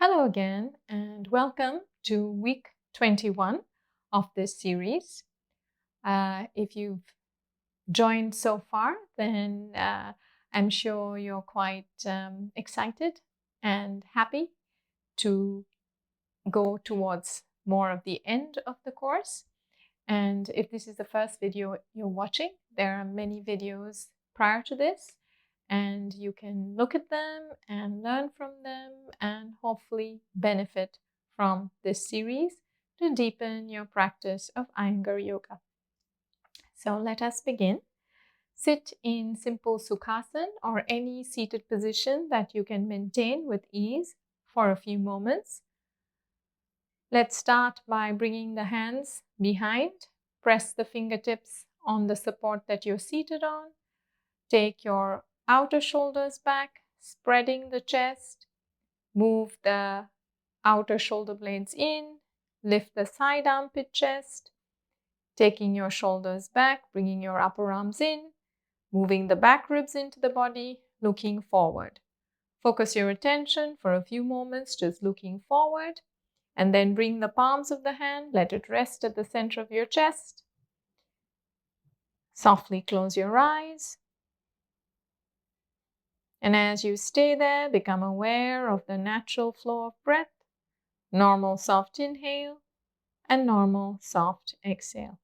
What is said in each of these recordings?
Hello again and welcome to week 21 of this series. If you've joined so far, then I'm sure you're quite excited and happy to go towards more of the end of the course. And if this is the first video you're watching, there are many videos prior to this, and you can look at them and learn from them and hopefully benefit from this series to deepen your practice of Iyengar Yoga. So let us begin. Sit in simple Sukhasana or any seated position that you can maintain with ease for a few moments. Let's start by bringing the hands behind. Press the fingertips on the support that you're seated on. Take your outer shoulders back, spreading the chest. Move the outer shoulder blades in. Lift the side armpit chest. Taking your shoulders back, bringing your upper arms in. Moving the back ribs into the body, looking forward. Focus your attention for a few moments just looking forward. And then bring the palms of the hand, let it rest at the center of your chest. Softly close your eyes. And as you stay there, become aware of the natural flow of breath, normal soft inhale, and normal soft exhale.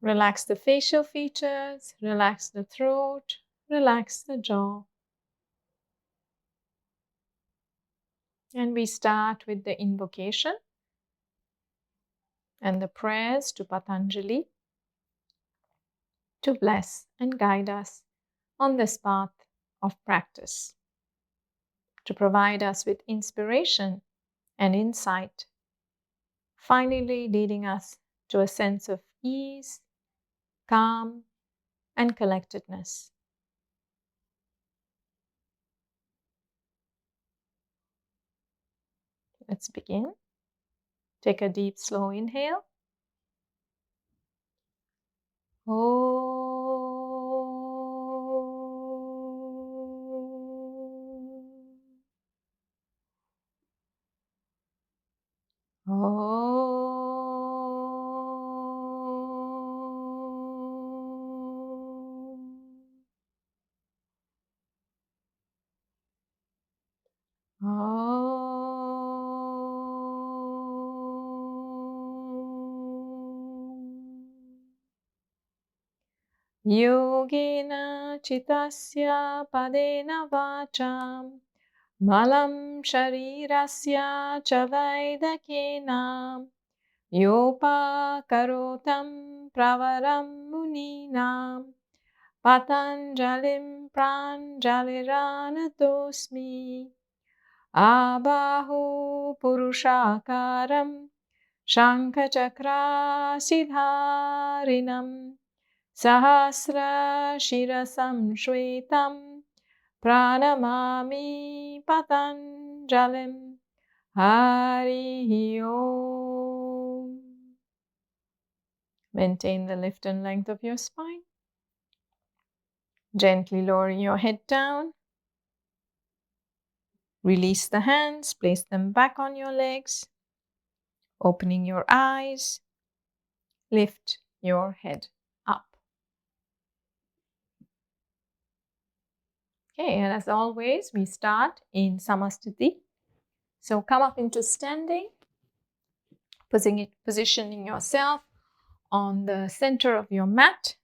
Relax the facial features, relax the throat, relax the jaw. And we start with the invocation and the prayers to Patanjali to bless and guide us on this path of practice, to provide us with inspiration and insight, finally leading us to a sense of ease, calm, and collectedness. Let's begin. Take a deep, slow inhale. Yogena chitasya padena vacham malam sharirasya chavaidakena yopa karotam pravaram muninam patanjalim pranjaliranatosmi abahu purushakaram shankachakra sidharinam Sahasra shirasam shvetam pranamami patanjalim Hari Om. Maintain the lift and length of your spine. Gently lowering your head down. Release the hands, place them back on your legs. Opening your eyes. Lift your head up. Okay, and as always, we start in Samasthiti. So come up into standing, positioning yourself on the center of your mat,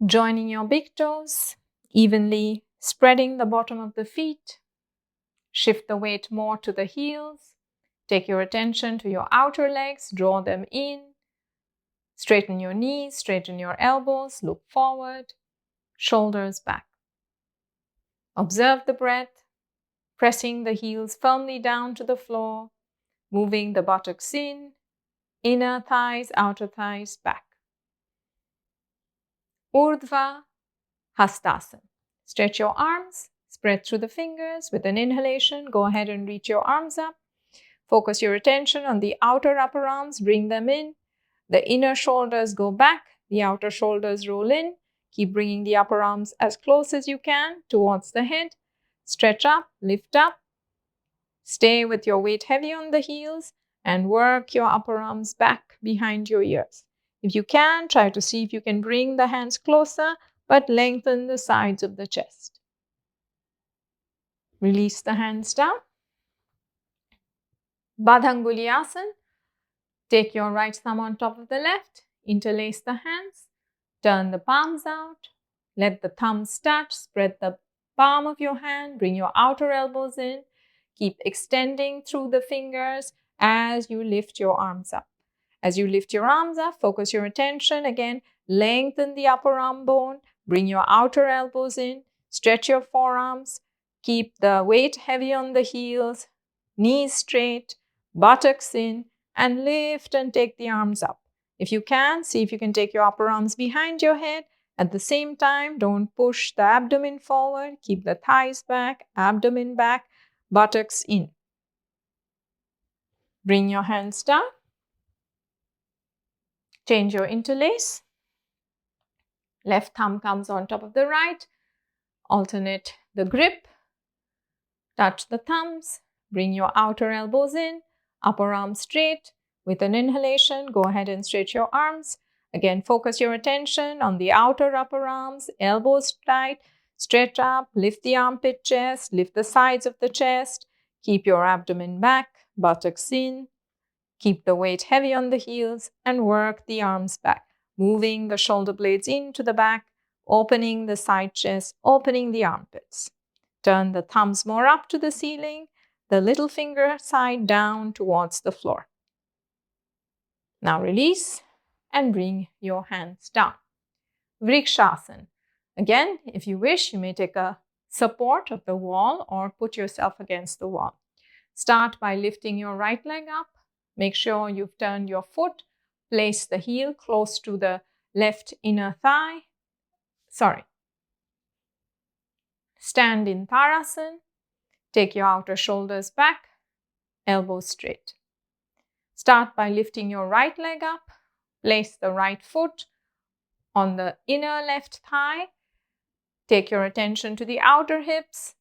joining your big toes, evenly spreading the bottom of the feet. Shift the weight more to the heels. Take your attention to your outer legs, draw them in. Straighten your knees, straighten your elbows, look forward. Shoulders back. Observe the breath, pressing the heels firmly down to the floor, moving the buttocks in, inner thighs, outer thighs back. Urdhva Hastasana. Stretch your arms, spread through the fingers. With an inhalation, go ahead and reach your arms up. Focus your attention on the outer upper arms, bring them in. The inner shoulders go back, the outer shoulders roll in. Keep bringing the upper arms as close as you can towards the head. Stretch up, lift up. Stay with your weight heavy on the heels and work your upper arms back behind your ears. If you can, try to see if you can bring the hands closer, but lengthen the sides of the chest. Release the hands down. Baddhanguliyasana. Take your right thumb on top of the left. Interlace the hands. Turn the palms out. Let the thumbs touch. Spread the palm of your hand. Bring your outer elbows in. Keep extending through the fingers as you lift your arms up. As you lift your arms up, focus your attention. Again, lengthen the upper arm bone. Bring your outer elbows in. Stretch your forearms. Keep the weight heavy on the heels. Knees straight. Buttocks in. And lift and take the arms up. If you can, see if you can take your upper arms behind your head. At the same time, don't push the abdomen forward. Keep the thighs back, abdomen back, buttocks in. Bring your hands down. Change your interlace. Left thumb comes on top of the right. Alternate the grip. Touch the thumbs. Bring your outer elbows in. Upper arm straight. With an inhalation, go ahead and stretch your arms. Again, focus your attention on the outer upper arms, elbows tight, stretch up, lift the armpit chest, lift the sides of the chest, keep your abdomen back, buttocks in, keep the weight heavy on the heels and work the arms back, moving the shoulder blades into the back, opening the side chest, opening the armpits. Turn the thumbs more up to the ceiling, the little finger side down towards the floor. Now release and bring your hands down. Vrksasana. Again, if you wish, you may take a support of the wall or put yourself against the wall. Start by lifting your right leg up. Make sure you've turned your foot. Place the heel close to the left inner thigh. Stand in Tadasana. Take your outer shoulders back, elbows straight. Start by lifting your right leg up. Place the right foot on the inner left thigh. Take your attention to the outer hips.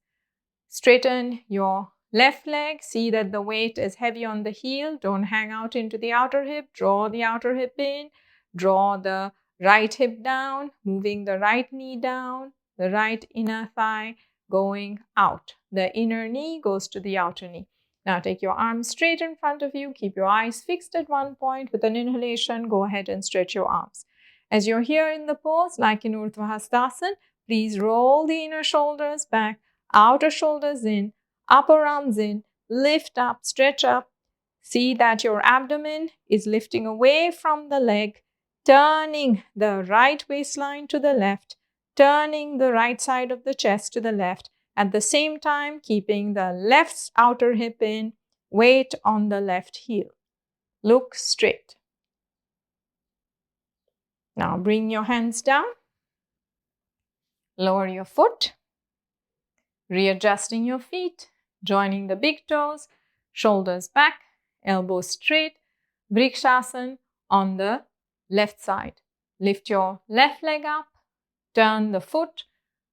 Straighten your left leg. See that the weight is heavy on the heel. Don't hang out into the outer hip. Draw the outer hip in. Draw the right hip down, moving the right knee down, the right inner thigh going out. The inner knee goes to the outer knee. Now take your arms straight in front of you. Keep your eyes fixed at one point. With an inhalation, go ahead and stretch your arms. As you're here in the pose, like in Urdhva Hastasana, please roll the inner shoulders back, outer shoulders in, upper arms in, lift up, stretch up. See that your abdomen is lifting away from the leg, turning the right waistline to the left, turning the right side of the chest to the left. At the same time, keeping the left outer hip in, weight on the left heel. Look straight. Now bring your hands down. Lower your foot. Readjusting your feet. Joining the big toes. Shoulders back. Elbows straight. Vrksasana on the left side. Lift your left leg up. Turn the foot.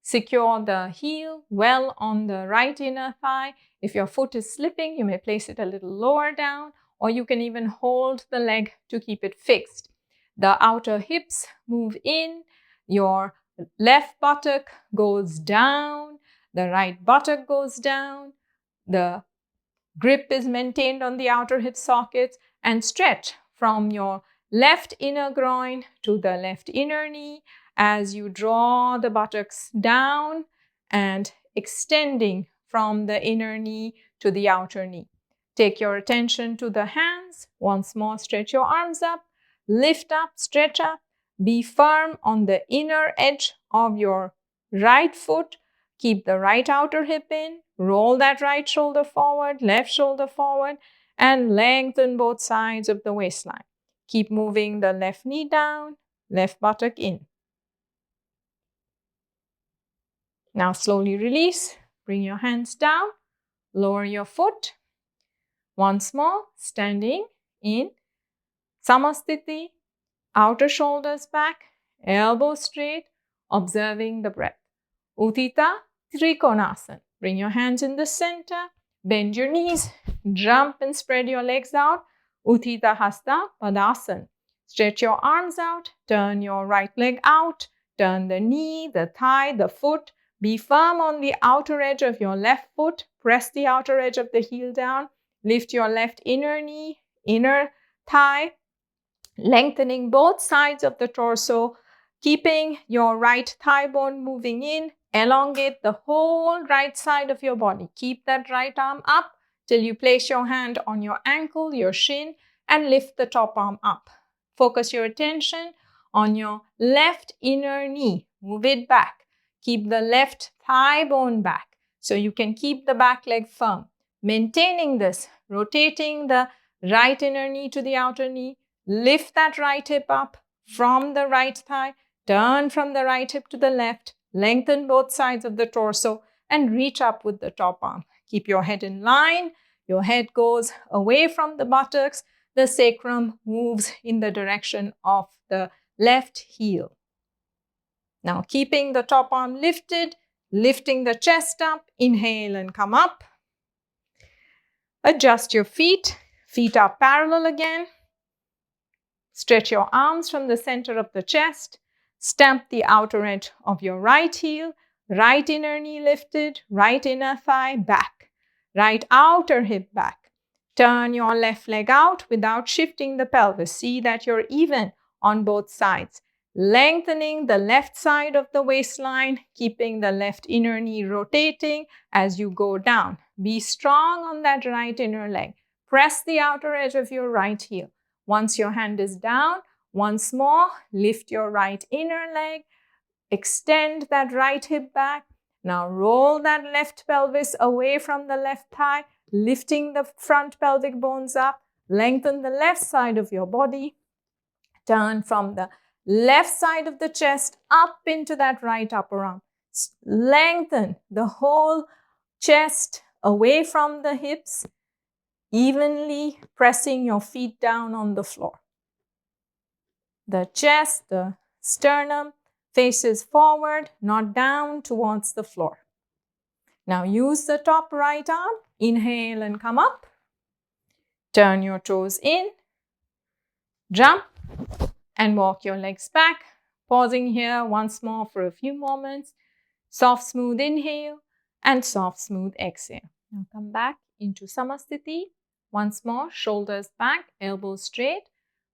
Secure the heel well on the right inner thigh. If your foot is slipping, you may place it a little lower down, or you can even hold the leg to keep it fixed. The outer hips move in. Your left buttock goes down. The right buttock goes down. The grip is maintained on the outer hip sockets, and stretch from your left inner groin to the left inner knee as you draw the buttocks down and extending from the inner knee to the outer knee. Take your attention to the hands. Once more, stretch your arms up, lift up, stretch up. Be firm on the inner edge of your right foot. Keep the right outer hip in. Roll that right shoulder forward, left shoulder forward, and lengthen both sides of the waistline. Keep moving the left knee down, left buttock in. Now slowly release. Bring your hands down. Lower your foot. Once more, standing in Samasthiti. Outer shoulders back, elbows straight, observing the breath. Utthita Trikonasana. Bring your hands in the center, bend your knees, jump and spread your legs out. Utthita Hastasana. Stretch your arms out, turn your right leg out, turn the knee, the thigh, the foot. Be firm on the outer edge of your left foot. Press the outer edge of the heel down. Lift your left inner knee, inner thigh, lengthening both sides of the torso, keeping your right thigh bone moving in. Elongate the whole right side of your body. Keep that right arm up till you place your hand on your ankle, your shin, and lift the top arm up. Focus your attention on your left inner knee. Move it back. Keep the left thigh bone back so you can keep the back leg firm. Maintaining this, rotating the right inner knee to the outer knee. Lift that right hip up from the right thigh. Turn from the right hip to the left. Lengthen both sides of the torso and reach up with the top arm. Keep your head in line. Your head goes away from the buttocks. The sacrum moves in the direction of the left heel. Now, keeping the top arm lifted, lifting the chest up. Inhale and come up. Adjust your feet. Feet are parallel again. Stretch your arms from the center of the chest. Stamp the outer edge of your right heel. Right inner knee lifted. Right inner thigh back. Right outer hip back. Turn your left leg out without shifting the pelvis. See that you're even on both sides. Lengthening the left side of the waistline, keeping the left inner knee rotating as you go down. Be strong on that right inner leg. Press the outer edge of your right heel. Once your hand is down, once more, lift your right inner leg. Extend that right hip back. Now roll that left pelvis away from the left thigh, lifting the front pelvic bones up. Lengthen the left side of your body. Turn from the left side of the chest up into that right upper arm. Lengthen the whole chest away from the hips, evenly pressing your feet down on the floor. The chest, the sternum faces forward, not down towards the floor. Now use the top right arm. Inhale and come up. Turn your toes in. Jump and walk your legs back. Pausing here once more for a few moments. Soft, smooth inhale and soft, smooth exhale. Now come back into Samasthiti. Once more, shoulders back, elbows straight.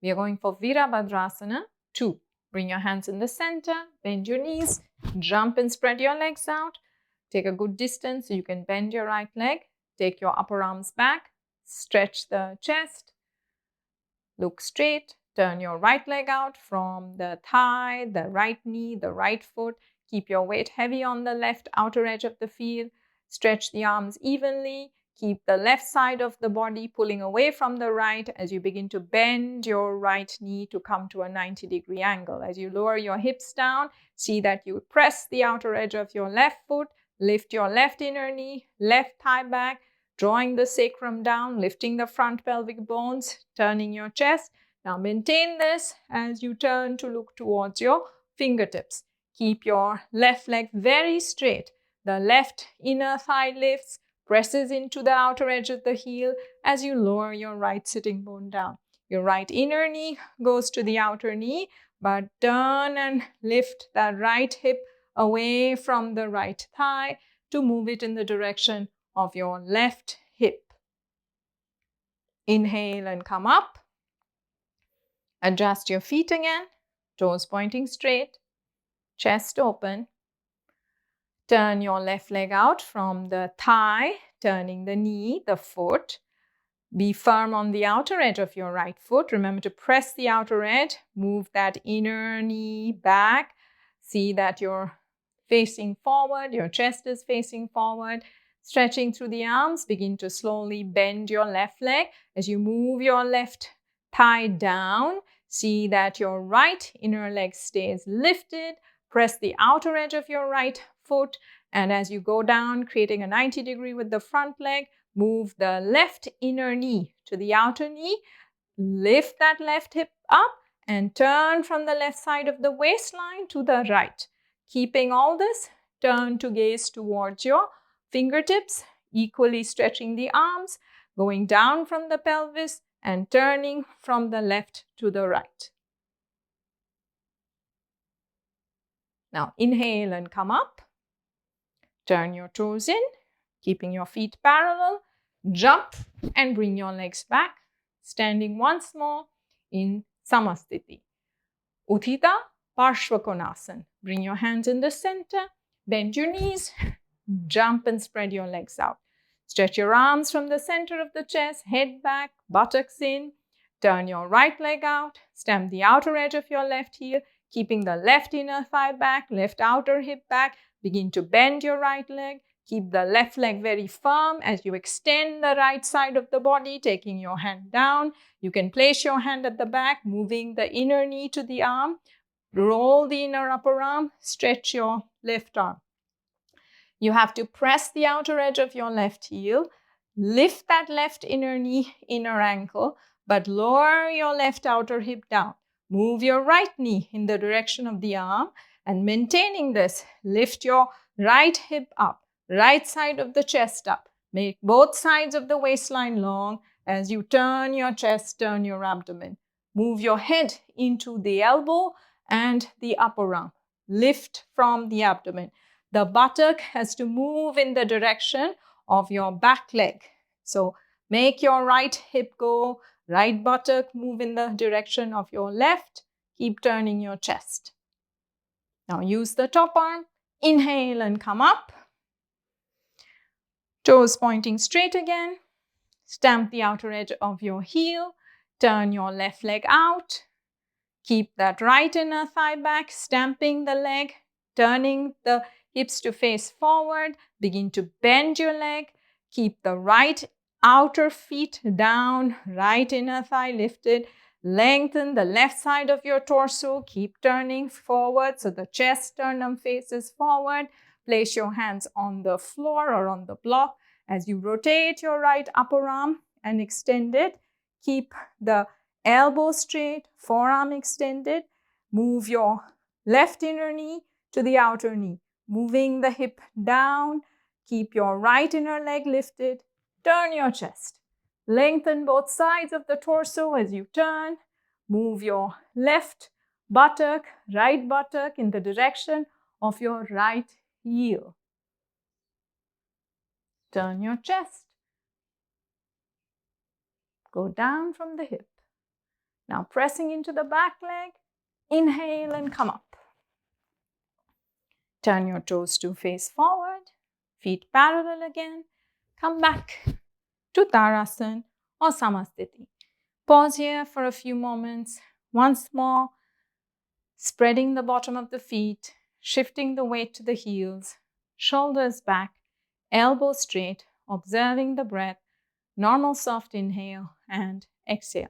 We are going for Virabhadrasana 2. Bring your hands in the center, bend your knees, jump and spread your legs out. Take a good distance so you can bend your right leg. Take your upper arms back, stretch the chest, look straight. Turn your right leg out from the thigh, the right knee, the right foot. Keep your weight heavy on the left outer edge of the field. Stretch the arms evenly. Keep the left side of the body pulling away from the right as you begin to bend your right knee to come to a 90-degree angle. As you lower your hips down, see that you press the outer edge of your left foot. Lift your left inner knee, left thigh back, drawing the sacrum down, lifting the front pelvic bones, turning your chest. Now maintain this as you turn to look towards your fingertips. Keep your left leg very straight. The left inner thigh lifts, presses into the outer edge of the heel as you lower your right sitting bone down. Your right inner knee goes to the outer knee, but turn and lift that right hip away from the right thigh to move it in the direction of your left hip. Inhale and come up. Adjust your feet again, toes pointing straight, chest open. Turn your left leg out from the thigh, turning the knee, the foot. Be firm on the outer edge of your right foot. Remember to press the outer edge. Move that inner knee back. See that you're facing forward, your chest is facing forward. Stretching through the arms, begin to slowly bend your left leg. As you move your left thigh down, see that your right inner leg stays lifted. Press the outer edge of your right foot, and as you go down, creating a 90-degree with the front leg, move the left inner knee to the outer knee. Lift that left hip up and turn from the left side of the waistline to the right. Keeping all this, turn to gaze towards your fingertips, equally stretching the arms, going down from the pelvis and turning from the left to the right. Now inhale and come up. Turn your toes in, keeping your feet parallel. Jump and bring your legs back, standing once more in Samasthiti. Utthita Parsvakonasana. Bring your hands in the center, bend your knees, jump and spread your legs out. Stretch your arms from the center of the chest, head back, buttocks in. Turn your right leg out, stamp the outer edge of your left heel, keeping the left inner thigh back, left outer hip back. Begin to bend your right leg. Keep the left leg very firm as you extend the right side of the body, taking your hand down. You can place your hand at the back, moving the inner knee to the arm. Roll the inner upper arm, stretch your left arm. You have to press the outer edge of your left heel, lift that left inner knee, inner ankle, but lower your left outer hip down. Move your right knee in the direction of the arm, and maintaining this, lift your right hip up, right side of the chest up. Make both sides of the waistline long as you turn your chest, turn your abdomen. Move your head into the elbow and the upper arm. Lift from the abdomen. The buttock has to move in the direction of your back leg. So make your right hip go, right buttock move in the direction of your left. Keep turning your chest. Now use the top arm. Inhale and come up. Toes pointing straight again. Stamp the outer edge of your heel. Turn your left leg out. Keep that right inner thigh back, stamping the leg, turning the hips to face forward. Begin to bend your leg. Keep the right outer feet down, right inner thigh lifted. Lengthen the left side of your torso. Keep turning forward so the chest sternum faces forward. Place your hands on the floor or on the block as you rotate your right upper arm and extend it. Keep the elbow straight, forearm extended. Move your left inner knee to the outer knee. Moving the hip down. Keep your right inner leg lifted. Turn your chest. Lengthen both sides of the torso as you turn. Move your left buttock, right buttock in the direction of your right heel. Turn your chest. Go down from the hip. Now pressing into the back leg. Inhale and come up. Turn your toes to face forward. Feet parallel again. Come back to Uttarasana or Samasthiti. Pause here for a few moments. Once more, spreading the bottom of the feet, shifting the weight to the heels, shoulders back, elbows straight, observing the breath, normal soft inhale and exhale.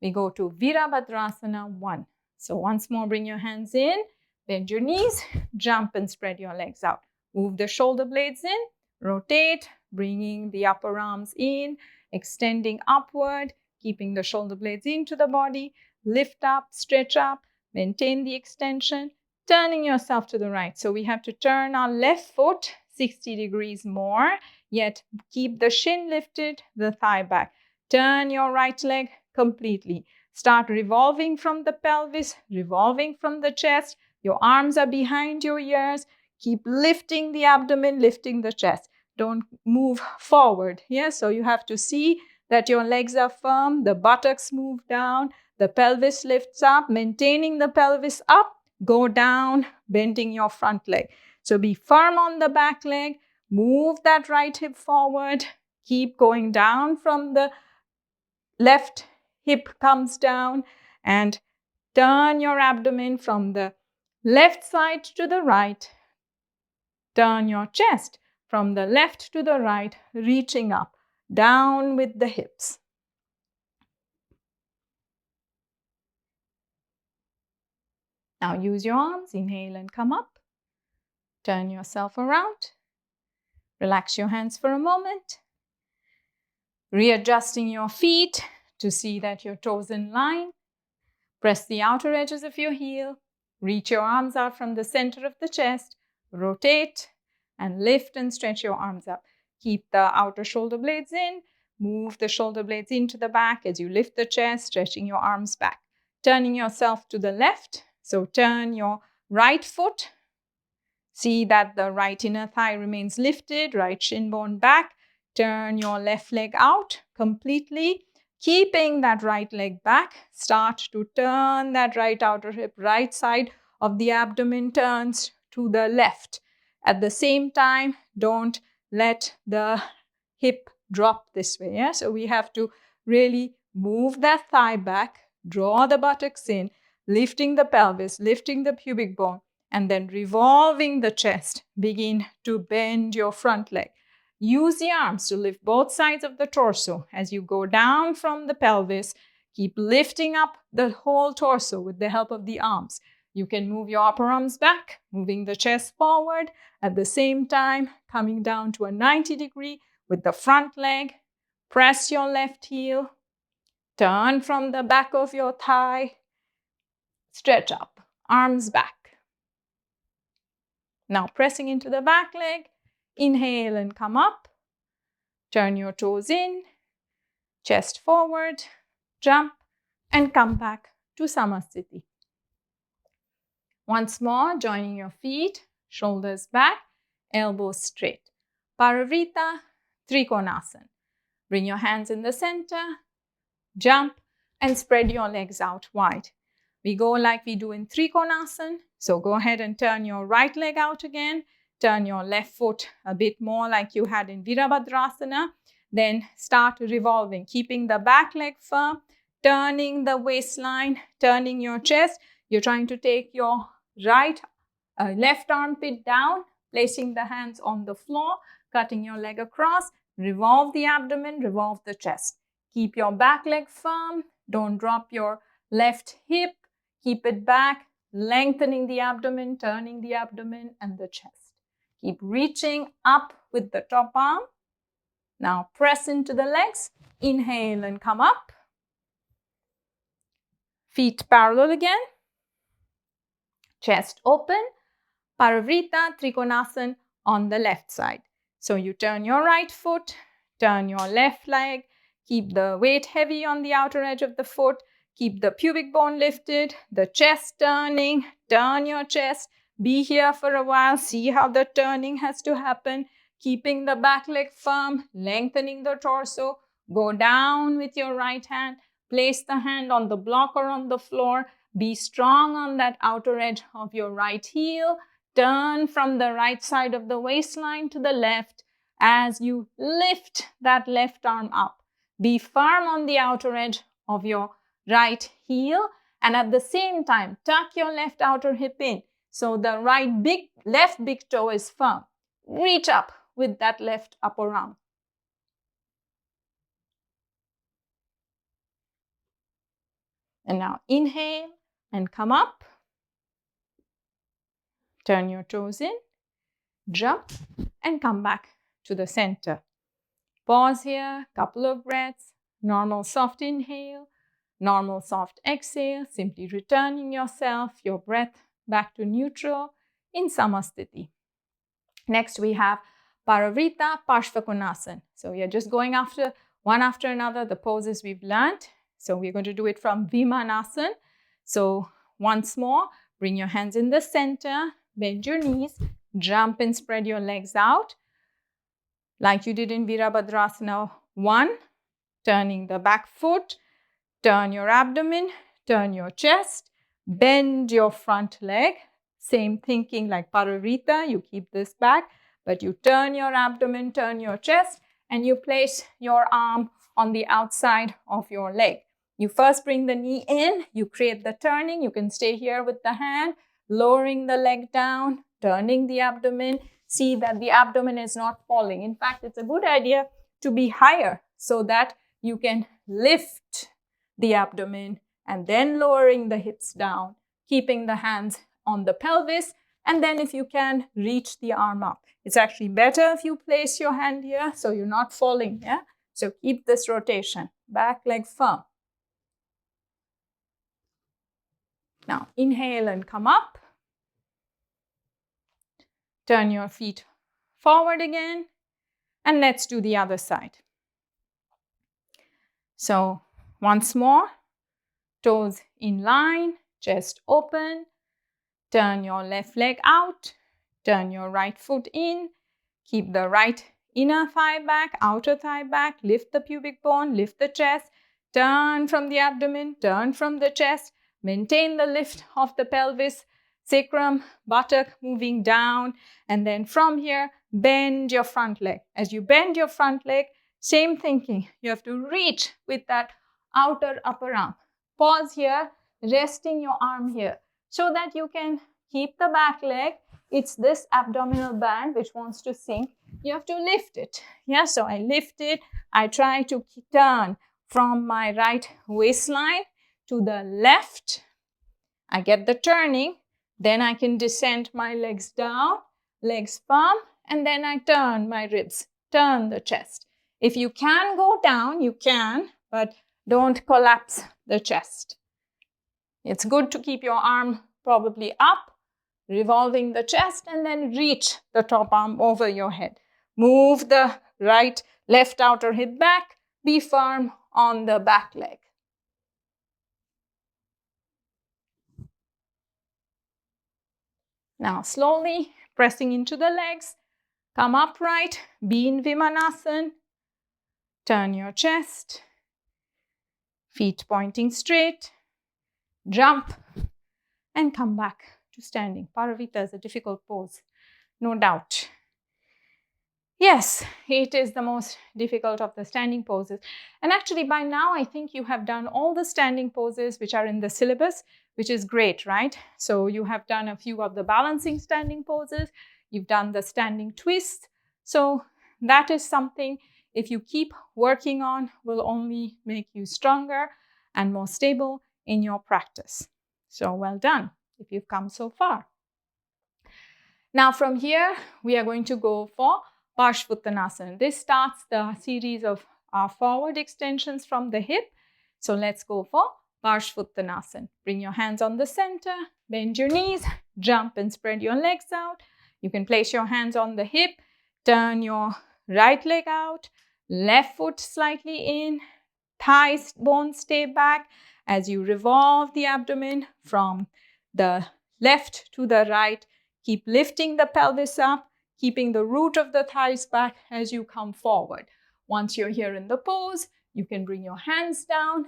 We go to Virabhadrasana 1. So once more, bring your hands in, bend your knees, jump and spread your legs out. Move the shoulder blades in, rotate, bringing the upper arms in, extending upward, keeping the shoulder blades into the body, lift up, stretch up, maintain the extension, turning yourself to the right. So we have to turn our left foot 60 degrees more, yet keep the shin lifted, the thigh back. Turn your right leg completely. Start revolving from the pelvis, revolving from the chest. Your arms are behind your ears. Keep lifting the abdomen, lifting the chest. Don't move forward. Yeah, so you have to see that your legs are firm, the buttocks move down, the pelvis lifts up, maintaining the pelvis up, go down, bending your front leg. So be firm on the back leg, move that right hip forward, keep going down from the left hip comes down, and turn your abdomen from the left side to the right. Turn your chest from the left to the right, reaching up, down with the hips. Now use your arms, inhale and come up. Turn yourself around. Relax your hands for a moment. Readjusting your feet to see that your toes in line. Press the outer edges of your heel. Reach your arms out from the center of the chest, rotate, and lift and stretch your arms up. Keep the outer shoulder blades in, move the shoulder blades into the back as you lift the chest, stretching your arms back. Turning yourself to the left, so turn your right foot. See that the right inner thigh remains lifted, right shin bone back. Turn your left leg out completely, keeping that right leg back. Start to turn that right outer hip, right side of the abdomen turns to the left. At the same time, don't let the hip drop this way. Yeah? So we have to really move that thigh back, draw the buttocks in, lifting the pelvis, lifting the pubic bone, and then revolving the chest. Begin to bend your front leg. Use the arms to lift both sides of the torso as you go down from the pelvis. Keep lifting up the whole torso with the help of the arms. You can move your upper arms back, moving the chest forward. At the same time, coming down to a 90 degree with the front leg. Press your left heel. Turn from the back of your thigh. Stretch up, arms back. Now pressing into the back leg. Inhale and come up. Turn your toes in. Chest forward. Jump and come back to Samasthiti. Once more, joining your feet, shoulders back, elbows straight. Parvritta Trikonasana. Bring your hands in the center. Jump and spread your legs out wide. We go like we do in Trikonasana. So go ahead and turn your right leg out again. Turn your left foot a bit more like you had in Virabhadrasana. Then start revolving, keeping the back leg firm, turning the waistline, turning your chest. You're trying to take your left armpit down, placing the hands on the floor, cutting your leg across. Revolve the abdomen, revolve the chest. Keep your back leg firm. Don't drop your left hip. Keep it back, lengthening the abdomen, turning the abdomen and the chest. Keep reaching up with the top arm. Now press into the legs. Inhale and come up. Feet parallel again. Chest open. Parvritta Trikonasana on the left side. So you turn your right foot, turn your left leg. Keep the weight heavy on the outer edge of the foot. Keep the pubic bone lifted, the chest turning. Turn your chest. Be here for a while. See how the turning has to happen. Keeping the back leg firm, lengthening the torso. Go down with your right hand. Place the hand on the block or on the floor. Be strong on that outer edge of your right heel. Turn from the right side of the waistline to the left as you lift that left arm up. Be firm on the outer edge of your right heel, and at the same time, tuck your left outer hip in. So the left big toe is firm. Reach up with that left upper arm. And now inhale and come up. Turn your toes in, jump, and come back to the center. Pause here, couple of breaths, normal soft inhale, normal soft exhale, simply returning yourself, your breath back to neutral in Samasthiti. Next we have Parvritta Parsvakonasana. So we are just going one after another the poses we've learned. So we're going to do it from Vimanasana. So once more, bring your hands in the center, bend your knees, jump and spread your legs out. Like you did in Virabhadrasana 1, turning the back foot, turn your abdomen, turn your chest, bend your front leg. Same thinking like Parvritta, you keep this back, but you turn your abdomen, turn your chest, and you place your arm on the outside of your leg. You first bring the knee in, you create the turning. You can stay here with the hand, lowering the leg down, turning the abdomen. See that the abdomen is not falling. In fact, it's a good idea to be higher so that you can lift the abdomen and then lowering the hips down, keeping the hands on the pelvis, and then if you can, reach the arm up. It's actually better if you place your hand here so you're not falling. Yeah? So keep this rotation. Back leg firm. Now, inhale and come up. Turn your feet forward again. And let's do the other side. So, once more, toes in line, chest open. Turn your left leg out. Turn your right foot in. Keep the right inner thigh back, outer thigh back. Lift the pubic bone, lift the chest. Turn from the abdomen, turn from the chest. Maintain the lift of the pelvis, sacrum, buttock moving down. And then from here, bend your front leg. As you bend your front leg, same thinking. You have to reach with that outer upper arm. Pause here, resting your arm here so that you can keep the back leg. It's this abdominal band which wants to sink. You have to lift it. Yeah, so I lift it. I try to turn from my right waistline to the left. I get the turning. Then I can descend my legs down, legs firm, and then I turn my ribs, turn the chest. If you can go down, you can, but don't collapse the chest. It's good to keep your arm probably up, revolving the chest, and then reach the top arm over your head. Move the left outer hip back. Be firm on the back leg. Now slowly pressing into the legs. Come upright. Be in Vimanasana. Turn your chest. Feet pointing straight. Jump and come back to standing. Parvritta is a difficult pose, no doubt. Yes, it is the most difficult of the standing poses. And actually by now, I think you have done all the standing poses which are in the syllabus, which is great, right? So you have done a few of the balancing standing poses. You've done the standing twist. So that is something, if you keep working on, will only make you stronger and more stable in your practice. So well done if you've come so far. Now from here, we are going to go for Parsvakosana. This starts the series of our forward extensions from the hip. So let's go for Parsvakosana. Bring your hands on the center, bend your knees, jump and spread your legs out. You can place your hands on the hip, turn your right leg out, left foot slightly in, thigh bones stay back as you revolve the abdomen from the left to the right. Keep lifting the pelvis up, keeping the root of the thighs back as you come forward. Once you're here in the pose, you can bring your hands down,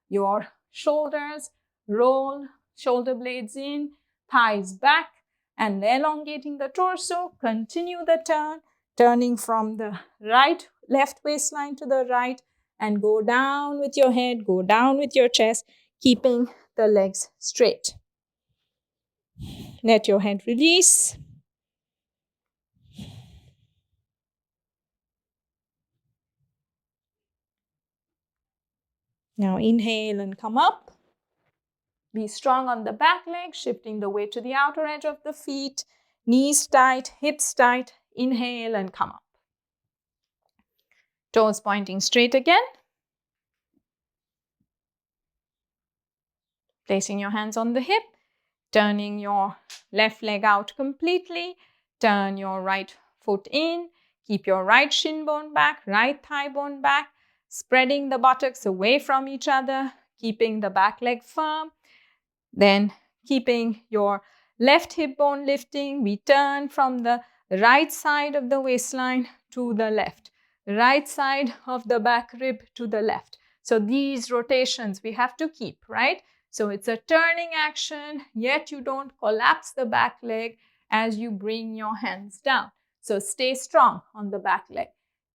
your shoulders, roll shoulder blades in, thighs back, and elongating the torso. Continue the turn, turning from the left waistline to the right, and go down with your head, go down with your chest, keeping the legs straight. Let your head release. Now inhale and come up. Be strong on the back leg, shifting the weight to the outer edge of the feet. Knees tight, hips tight. Inhale and come up. Toes pointing straight again. Placing your hands on the hip. Turning your left leg out completely. Turn your right foot in. Keep your right shin bone back, right thigh bone back. Spreading the buttocks away from each other. Keeping the back leg firm. Then keeping your left hip bone lifting. We turn from the right side of the waistline to the left. Right side of the back rib to the left. So these rotations we have to keep, right? So it's a turning action, yet you don't collapse the back leg as you bring your hands down. So stay strong on the back leg.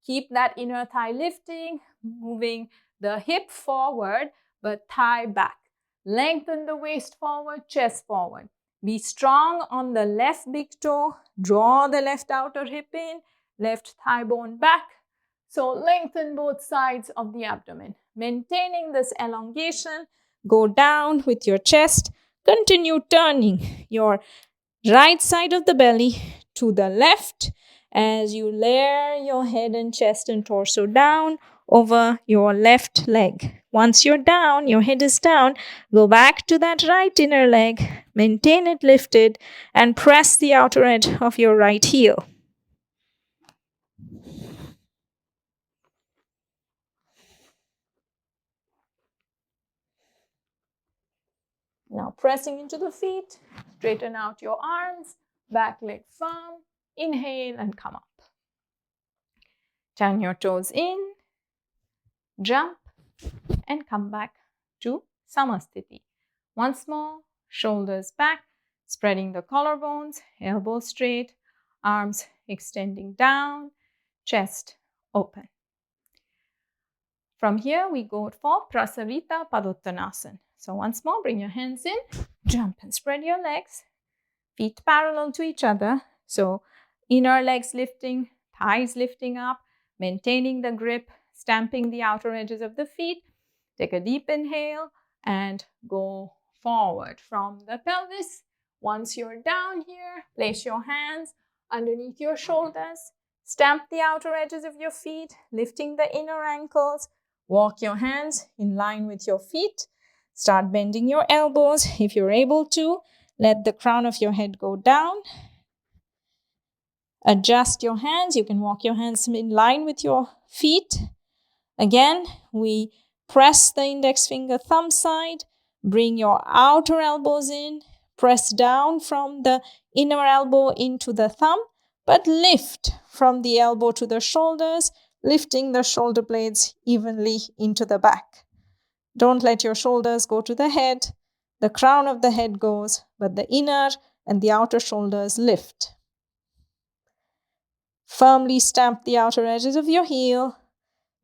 Keep that inner thigh lifting, moving the hip forward, but thigh back. Lengthen the waist forward, chest forward. Be strong on the left big toe. Draw the left outer hip in, left thigh bone back. So lengthen both sides of the abdomen. Maintaining this elongation. Go down with your chest. Continue turning your right side of the belly to the left as you layer your head and chest and torso down over your left leg. Once you're down, your head is down, go back to that right inner leg, maintain it lifted, and press the outer edge of your right heel. Now pressing into the feet, straighten out your arms, back leg firm, inhale and come up. Turn your toes in, jump, and come back to Samasthiti. Once more, shoulders back, spreading the collarbones, elbows straight, arms extending down, chest open. From here, we go for Parvritta Parsvakonasana. So once more, bring your hands in, jump and spread your legs, feet parallel to each other. So inner legs lifting, thighs lifting up, maintaining the grip, stamping the outer edges of the feet. Take a deep inhale and go forward from the pelvis. Once you're down here, place your hands underneath your shoulders. Stamp the outer edges of your feet, lifting the inner ankles. Walk your hands in line with your feet. Start bending your elbows if you're able to. Let the crown of your head go down. Adjust your hands. You can walk your hands in line with your feet. Again, we press the index finger thumb side. Bring your outer elbows in. Press down from the inner elbow into the thumb, but lift from the elbow to the shoulders, lifting the shoulder blades evenly into the back. Don't let your shoulders go to the head. The crown of the head goes, but the inner and the outer shoulders lift. Firmly stamp the outer edges of your heel,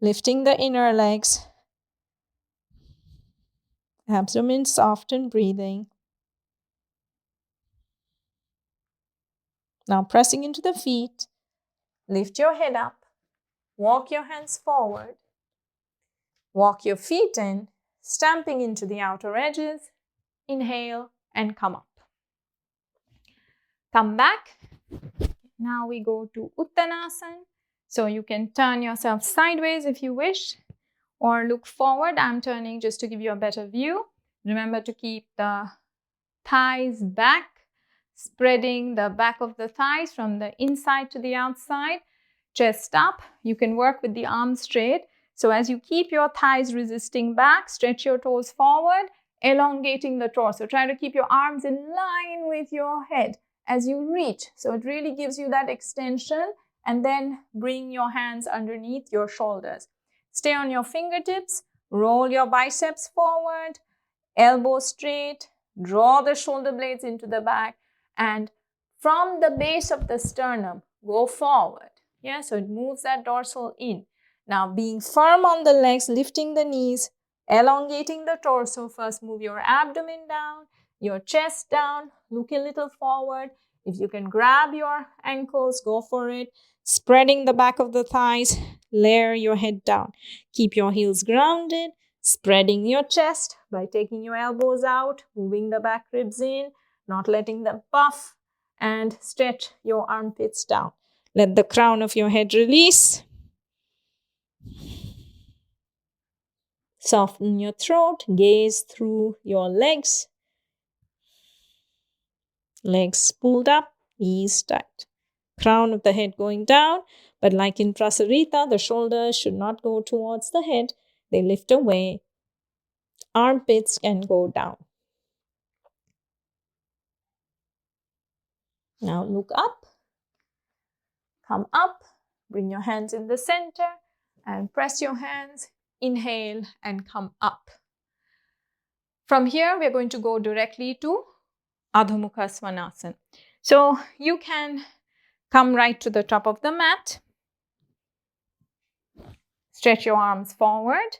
lifting the inner legs. Abdomen soft and breathing. Now pressing into the feet. Lift your head up. Walk your hands forward. Walk your feet in, stamping into the outer edges. Inhale and come up. Come back. Now we go to Uttanasana. So you can turn yourself sideways if you wish, or look forward. I'm turning just to give you a better view. Remember to keep the thighs back, spreading the back of the thighs from the inside to the outside. Chest up. You can work with the arms straight. So as you keep your thighs resisting back, stretch your toes forward, elongating the torso. Try to keep your arms in line with your head as you reach. So it really gives you that extension, and then bring your hands underneath your shoulders. Stay on your fingertips, roll your biceps forward, elbows straight, draw the shoulder blades into the back, and from the base of the sternum, go forward. Yeah, so it moves that dorsal in. Now being firm on the legs, lifting the knees, elongating the torso. First move your abdomen down, your chest down, look a little forward. If you can grab your ankles, go for it. Spreading the back of the thighs, layer your head down. Keep your heels grounded, spreading your chest by taking your elbows out, moving the back ribs in, not letting them puff, and stretch your armpits down. Let the crown of your head release. Soften your throat, gaze through your legs. Legs pulled up, knees tight. Crown of the head going down, but like in Prasarita, the shoulders should not go towards the head. They lift away. Armpits can go down. Now look up. Come up. Bring your hands in the center and press your hands. Inhale and come up. From here, we're going to go directly to Adho Mukha Svanasana. So you can come right to the top of the mat. Stretch your arms forward.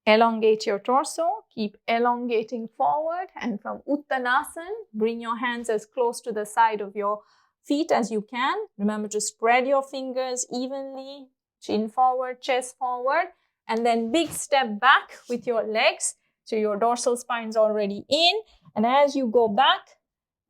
Elongate your torso. Keep elongating forward. And from Uttanasana, bring your hands as close to the side of your feet as you can. Remember to spread your fingers evenly. Chin forward, chest forward. And then big step back with your legs. So your dorsal spine is already in. And as you go back,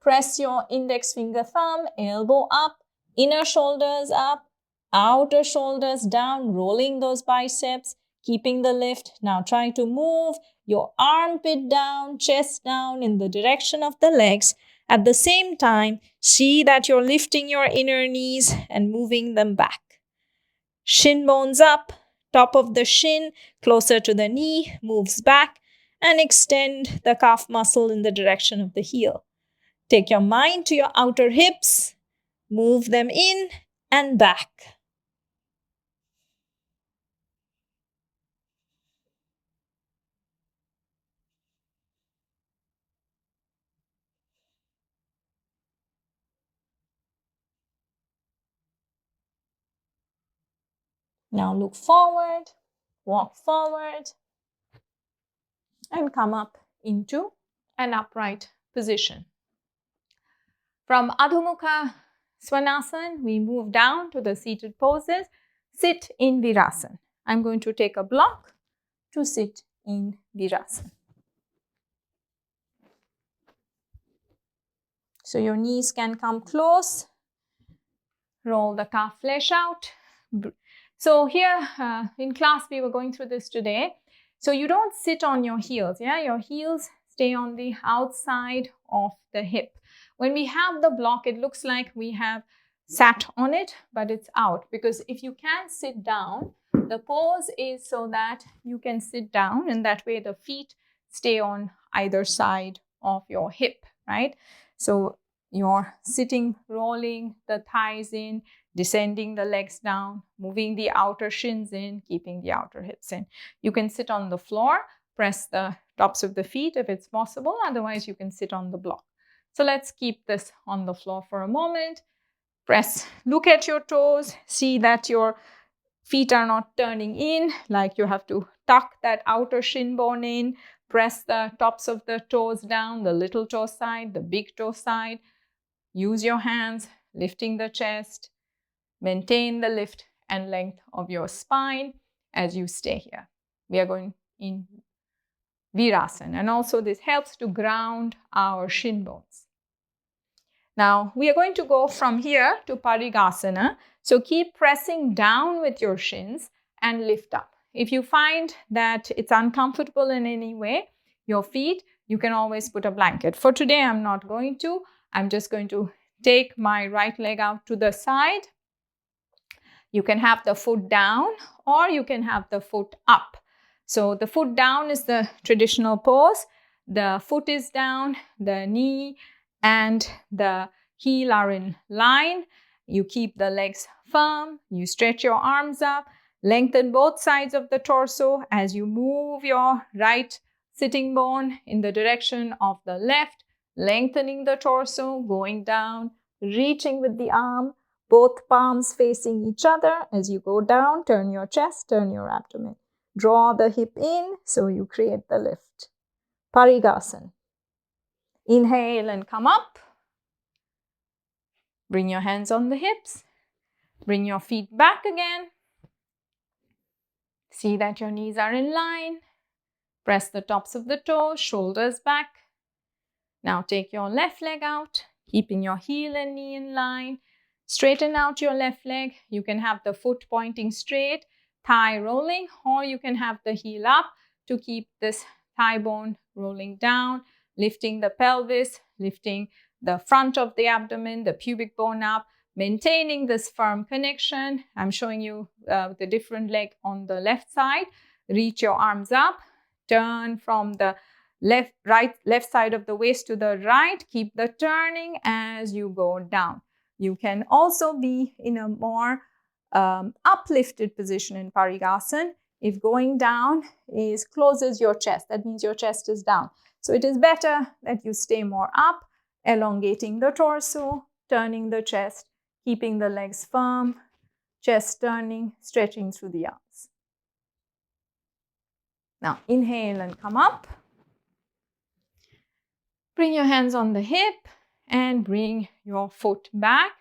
press your index finger thumb, elbow up, inner shoulders up, outer shoulders down, rolling those biceps. keeping the lift. Now try to move your armpit down, chest down in the direction of the legs. At the same time, see that you're lifting your inner knees and moving them back. Shin bones up, top of the shin closer to the knee, moves back, and extend the calf muscle in the direction of the heel. Take your mind to your outer hips, move them in and back. Now look forward, walk forward, and come up into an upright position. From Adho Mukha Svanasana, we move down to the seated poses. Sit in Virasana. I'm going to take a block to sit in Virasana. So your knees can come close. Roll the calf flesh out. So here in class, we were going through this today. So you don't sit on your heels. Yeah, your heels stay on the outside of the hip. When we have the block, it looks like we have sat on it, but it's out. Because if you can sit down, the pose is so that you can sit down, and that way the feet stay on either side of your hip, right? So you're sitting, rolling the thighs in, descending the legs down, moving the outer shins in, keeping the outer hips in. You can sit on the floor, press the tops of the feet if it's possible. Otherwise, you can sit on the block. So let's keep this on the floor for a moment. Press, look at your toes, see that your feet are not turning in, like you have to tuck that outer shin bone in. Press the tops of the toes down, the little toe side, the big toe side. Use your hands, lifting the chest. Maintain the lift and length of your spine as you stay here. We are going in Virasana, and also this helps to ground our shin bones. Now we are going to go from here to Parigasana. So keep pressing down with your shins and lift up. If you find that it's uncomfortable in any way, your feet, you can always put a blanket. For today, I'm not going to. I'm just going to take my right leg out to the side. You can have the foot down or you can have the foot up. So the foot down is the traditional pose. The foot is down, the knee and the heel are in line. You keep the legs firm. You stretch your arms up. Lengthen both sides of the torso as you move your right sitting bone in the direction of the left. Lengthening the torso, going down, reaching with the arm. Both palms facing each other. As you go down, turn your chest, turn your abdomen. Draw the hip in so you create the lift. Parigasana. Inhale and come up. Bring your hands on the hips. Bring your feet back again. See that your knees are in line. Press the tops of the toes, shoulders back. Now take your left leg out, keeping your heel and knee in line. Straighten out your left leg. You can have the foot pointing straight, thigh rolling, or you can have the heel up to keep this thigh bone rolling down, lifting the pelvis, lifting the front of the abdomen, the pubic bone up, maintaining this firm connection. I'm showing you the different leg on the left side. Reach your arms up, turn from the left side of the waist to the right. Keep the turning as you go down. You can also be in a more uplifted position in Parigasana. If going down closes your chest, that means your chest is down. So it is better that you stay more up, elongating the torso, turning the chest, keeping the legs firm, chest turning, stretching through the arms. Now inhale and come up. Bring your hands on the hip and bring your foot back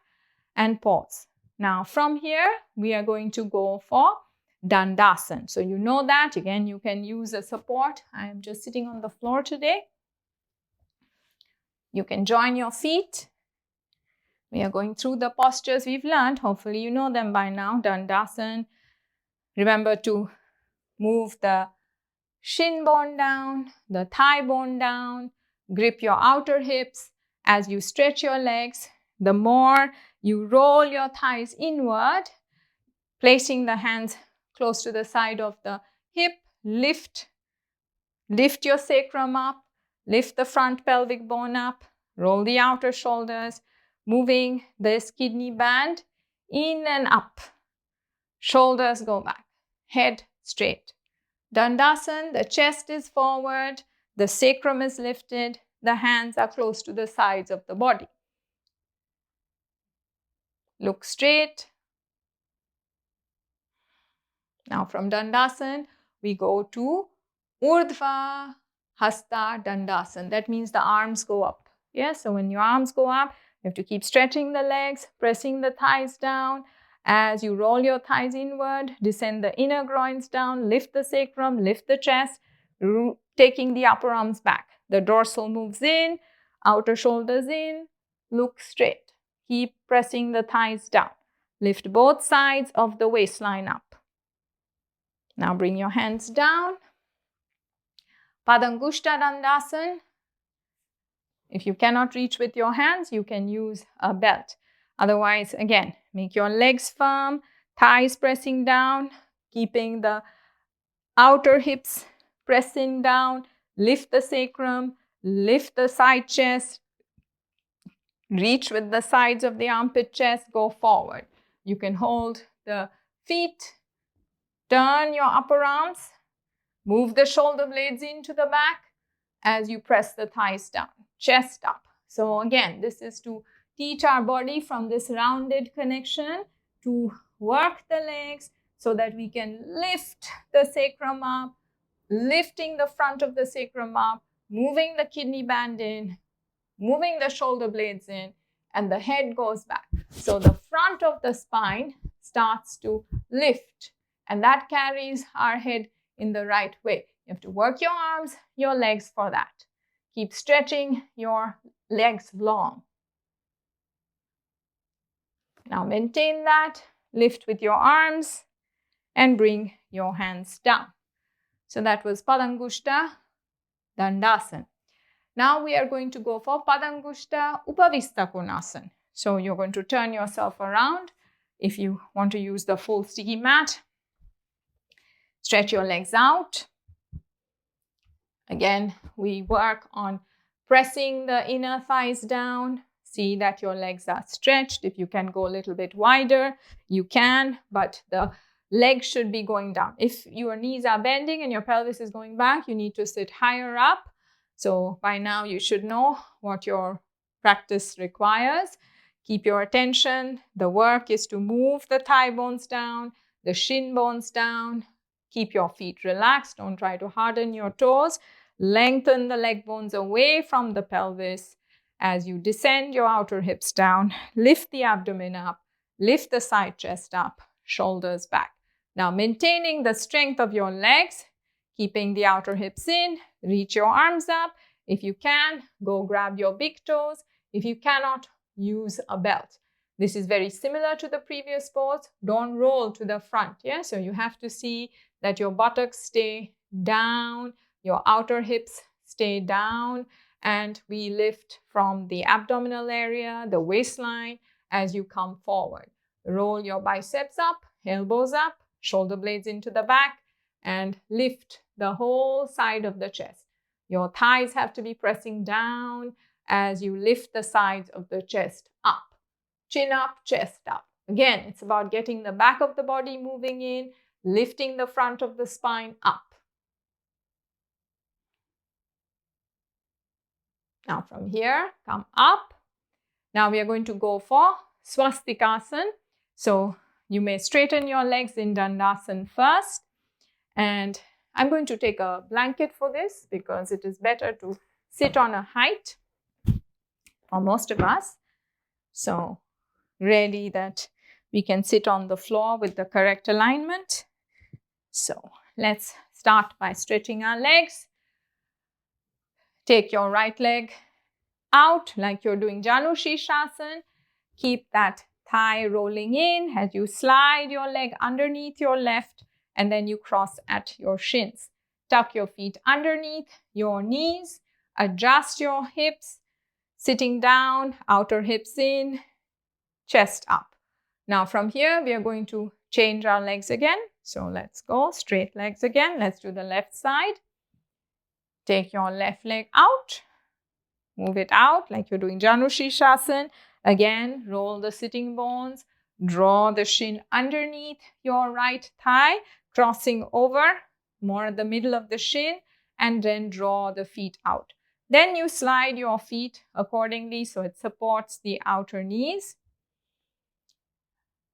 and pause. Now from here, we are going to go for Dandasana. So you know that. Again, you can use a support. I am just sitting on the floor today. You can join your feet. We are going through the postures we've learned. Hopefully you know them by now. Dandasana. Remember to Move the shin bone down, the thigh bone down. Grip your outer hips as you stretch your legs. The more you roll your thighs inward, placing the hands close to the side of the hip, lift your sacrum up, lift the front pelvic bone up, roll the outer shoulders, moving this kidney band in and up. Shoulders go back, head straight. Dandasana, the chest is forward, the sacrum is lifted, the hands are close to the sides of the body. Look straight. Now from Dandasana, we go to Urdhva Hastasana. That means the arms go up. Yeah, so when your arms go up, you have to keep stretching the legs, pressing the thighs down. As you roll your thighs inward, descend the inner groins down, lift the sacrum, lift the chest, taking the upper arms back. The dorsal moves in, outer shoulders in, look straight. Keep pressing the thighs down. Lift both sides of the waistline up. Now bring your hands down. Padangushta Dandasana. If you cannot reach with your hands, you can use a belt. Otherwise, again, make your legs firm, thighs pressing down, keeping the outer hips pressing down, lift the sacrum, lift the side chest, reach with the sides of the armpit chest, go forward. You can hold the feet, turn your upper arms, move the shoulder blades into the back as you press the thighs down, chest up. So again, this is to teach our body from this rounded connection to work the legs so that we can lift the sacrum up, lifting the front of the sacrum up, moving the kidney band in, moving the shoulder blades in, and the head goes back. So the front of the spine starts to lift, and that carries our head in the right way. You have to work your arms, your legs for that. Keep stretching your legs long. Now maintain that, lift with your arms and bring your hands down. So that was Padangushta Dandasana. Now we are going to go for Padangushta Upavisthakonasana. So you're going to turn yourself around. If you want to use the full sticky mat, stretch your legs out. Again, we work on pressing the inner thighs down. See that your legs are stretched. If you can go a little bit wider, you can, but the legs should be going down. If your knees are bending and your pelvis is going back, you need to sit higher up. So by now you should know what your practice requires. Keep your attention. The work is to move the thigh bones down, the shin bones down. Keep your feet relaxed. Don't try to harden your toes. Lengthen the leg bones away from the pelvis. As you descend your outer hips down, lift the abdomen up, lift the side chest up, shoulders back. Now maintaining the strength of your legs, keeping the outer hips in, reach your arms up. If you can, go grab your big toes. If you cannot, use a belt. This is very similar to the previous pose. Don't roll to the front. Yeah, so you have to see that your buttocks stay down, your outer hips stay down, and we lift from the abdominal area, the waistline, as you come forward. Roll your biceps up, elbows up, shoulder blades into the back, and lift the whole side of the chest. Your thighs have to be pressing down as you lift the sides of the chest up. Chin up, chest up. Again, it's about getting the back of the body moving in, lifting the front of the spine up. Now from here, come up. Now we are going to go for Swastikasana. So you may straighten your legs in Dandasana first. And I'm going to take a blanket for this because it is better to sit on a height for most of us. So ready that we can sit on the floor with the correct alignment. So let's start by stretching our legs. Take your right leg out like you're doing Janu Shirshasana. Keep that thigh rolling in as you slide your leg underneath your left and then you cross at your shins. Tuck your feet underneath your knees, adjust your hips, sitting down, outer hips in, chest up. Now from here, we are going to change our legs again. So let's go straight legs again. Let's do the left side. Take your left leg out. Move it out like you're doing Janu Shirshasana. Again, roll the sitting bones. Draw the shin underneath your right thigh, crossing over more at the middle of the shin, and then draw the feet out. Then you slide your feet accordingly so it supports the outer knees.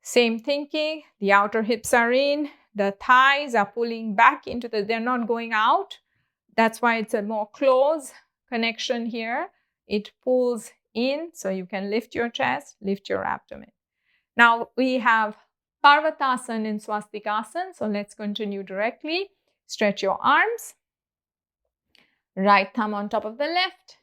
Same thinking, the outer hips are in, the thighs are pulling back into they're not going out. That's why it's a more close connection here. It pulls in so you can lift your chest, lift your abdomen. Now we have Parvatasana and Swastikasana. So let's continue directly. Stretch your arms. Right thumb on top of the left.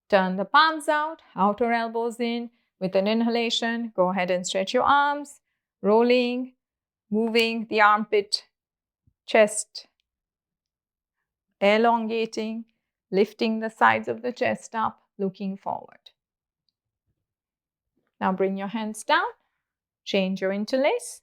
Turn the palms out, outer elbows in. With an inhalation, go ahead and stretch your arms, rolling, moving the armpit, chest, elongating, lifting the sides of the chest up, looking forward. Now bring your hands down, change your interlace.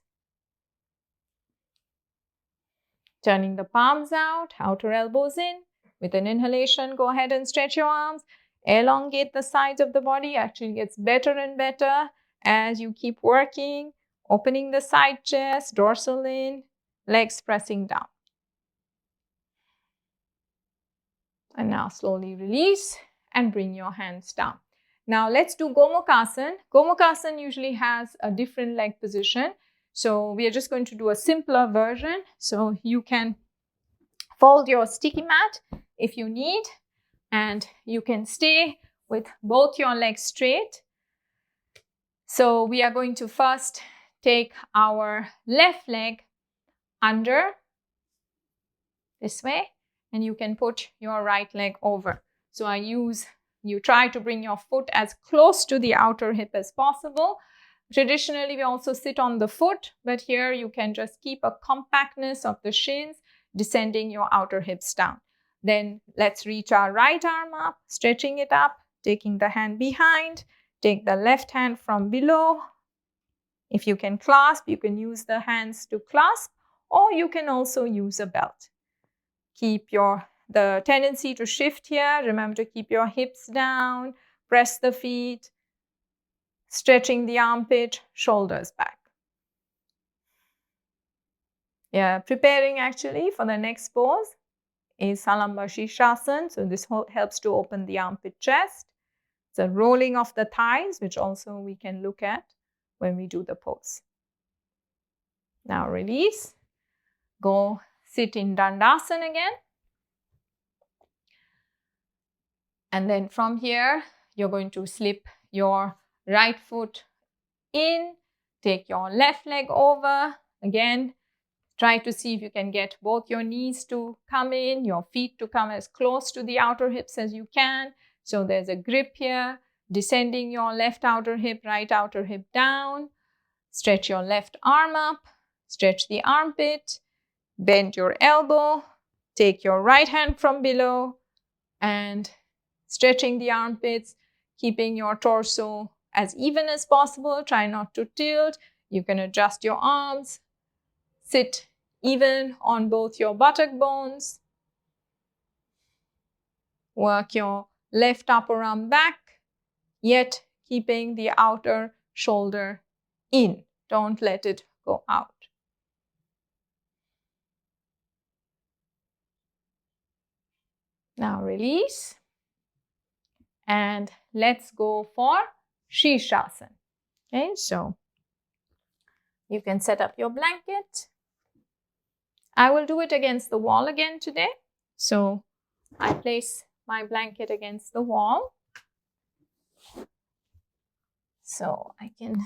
Turning the palms out, outer elbows in. With an inhalation, go ahead and stretch your arms. Elongate the sides of the body. Actually gets better and better as you keep working. Opening the side chest, dorsal in, legs pressing down. And now slowly release and bring your hands down. Now let's do Gomukhasana. Gomukhasana usually has a different leg position. So we are just going to do a simpler version. So you can fold your sticky mat if you need. And you can stay with both your legs straight. So we are going to first take our left leg under this way, and you can put your right leg over. So you try to bring your foot as close to the outer hip as possible. Traditionally, we also sit on the foot, but here you can just keep a compactness of the shins, descending your outer hips down. Then let's reach our right arm up, stretching it up, taking the hand behind, take the left hand from below. If you can clasp, you can use the hands to clasp, or you can also use a belt. Keep the tendency to shift here. Remember to keep your hips down, press the feet, stretching the armpit, shoulders back. Yeah, preparing actually for the next pose is Salamba Sirsasana. So this helps to open the armpit chest. It's a rolling of the thighs, which also we can look at when we do the pose. Now release. Go sit in Dandasana again. And then from here, you're going to slip your right foot in. Take your left leg over. Again, try to see if you can get both your knees to come in, your feet to come as close to the outer hips as you can. So there's a grip here, descending your left outer hip, right outer hip down. Stretch your left arm up, stretch the armpit, bend your elbow, take your right hand from below and stretching the armpits, keeping your torso as even as possible. Try not to tilt. You can adjust your arms. Sit even on both your buttock bones. Work your left upper arm back, yet keeping the outer shoulder in. Don't let it go out. Now release. And let's go for Shirshasana. Okay, so you can set up your blanket. I will do it against the wall again today. So I place my blanket against the wall. So I can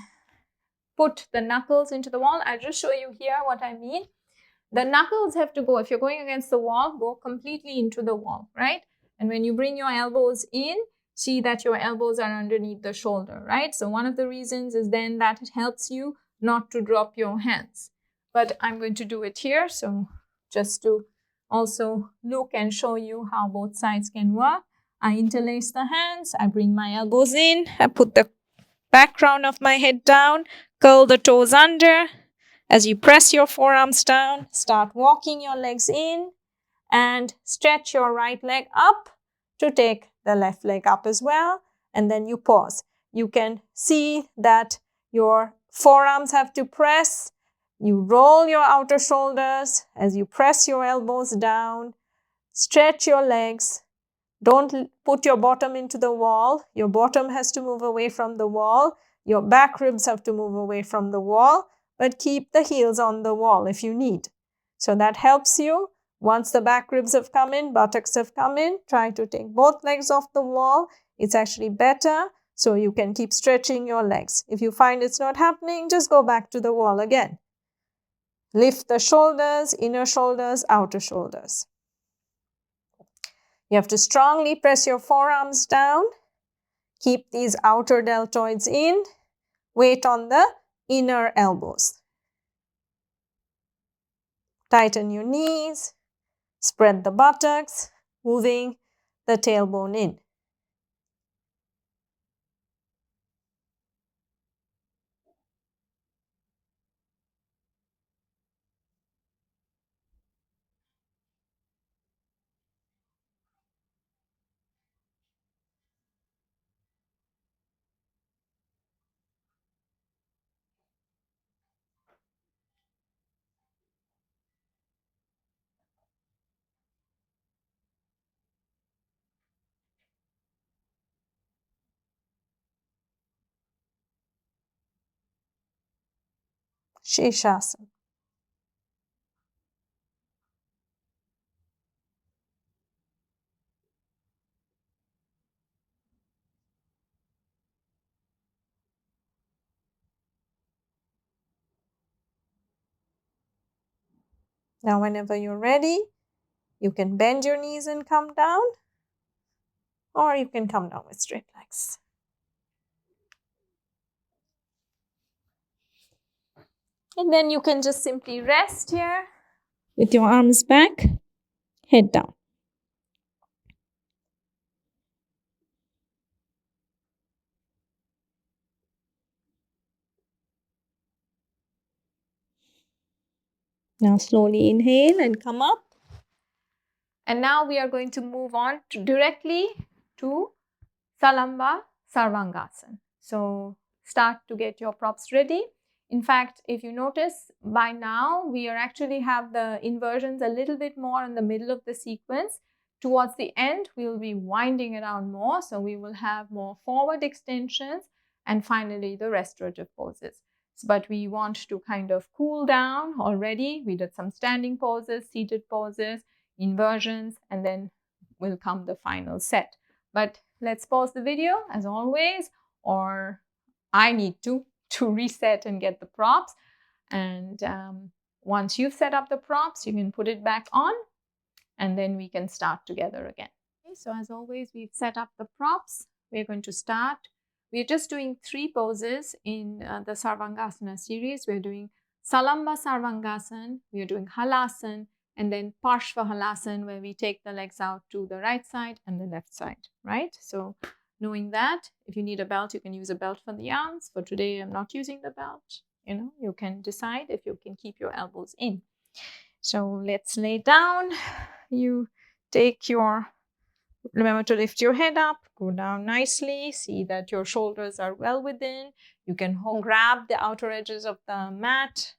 put the knuckles into the wall. I'll just show you here what I mean. The knuckles have to go, if you're going against the wall, go completely into the wall, right? And when you bring your elbows in, see that your elbows are underneath the shoulder, right? So one of the reasons is then that it helps you not to drop your hands. but I'm going to do it here. So just to also look and show you how both sides can work. I interlace the hands, I bring my elbows in, I put the background of my head down, curl the toes under. As you press your forearms down, start walking your legs in and stretch your right leg up to take the left leg up as well. And then you pause. You can see that your forearms have to press. You roll your outer shoulders as you press your elbows down. Stretch your legs. Don't put your bottom into the wall. Your bottom has to move away from the wall. Your back ribs have to move away from the wall, but keep the heels on the wall if you need. So that helps you. Once the back ribs have come in, buttocks have come in, try to take both legs off the wall. It's actually better, so you can keep stretching your legs. If you find it's not happening, just go back to the wall again. Lift the shoulders, inner shoulders, outer shoulders. You have to strongly press your forearms down. Keep these outer deltoids in. Weight on the inner elbows. Tighten your knees. Spread the buttocks, moving the tailbone in. Vrksasana. Now, whenever you're ready, you can bend your knees and come down, or you can come down with straight legs. And then you can just simply rest here with your arms back, head down. Now slowly inhale and come up. And now we are going to move on directly to Salamba Sarvangasana. So start to get your props ready. In fact, if you notice, by now we are actually have the inversions a little bit more in the middle of the sequence. Towards the end, we will be winding around more. So we will have more forward extensions and finally the restorative poses. But we want to kind of cool down already. We did some standing poses, seated poses, inversions, and then will come the final set. But let's pause the video as always, or I need to reset and get the props. And once you've set up the props, you can put it back on and then we can start together again. Okay, so as always, we've set up the props. We're going to start. We're just doing 3 poses in the Sarvangasana series. We're doing Salamba Sarvangasana, we're doing Halasana, and then Parsvakonasana, where we take the legs out to the right side and the left side, right? So knowing that, if you need a belt, you can use a belt for the arms. For today, I'm not using the belt. You can decide if you can keep your elbows in. So let's lay down. You take remember to lift your head up, go down nicely, see that your shoulders are well within. You can grab the outer edges of the mat.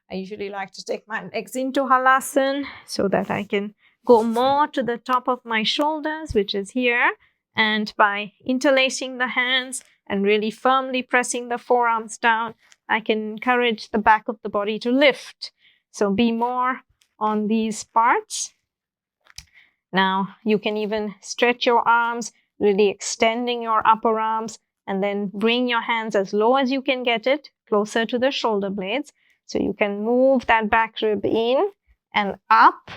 I usually like to take my legs into Halasana so that I can go more to the top of my shoulders, which is here. And by interlacing the hands and really firmly pressing the forearms down, I can encourage the back of the body to lift. So be more on these parts. Now you can even stretch your arms, really extending your upper arms, and then bring your hands as low as you can get it, closer to the shoulder blades. So you can move that back rib in and up.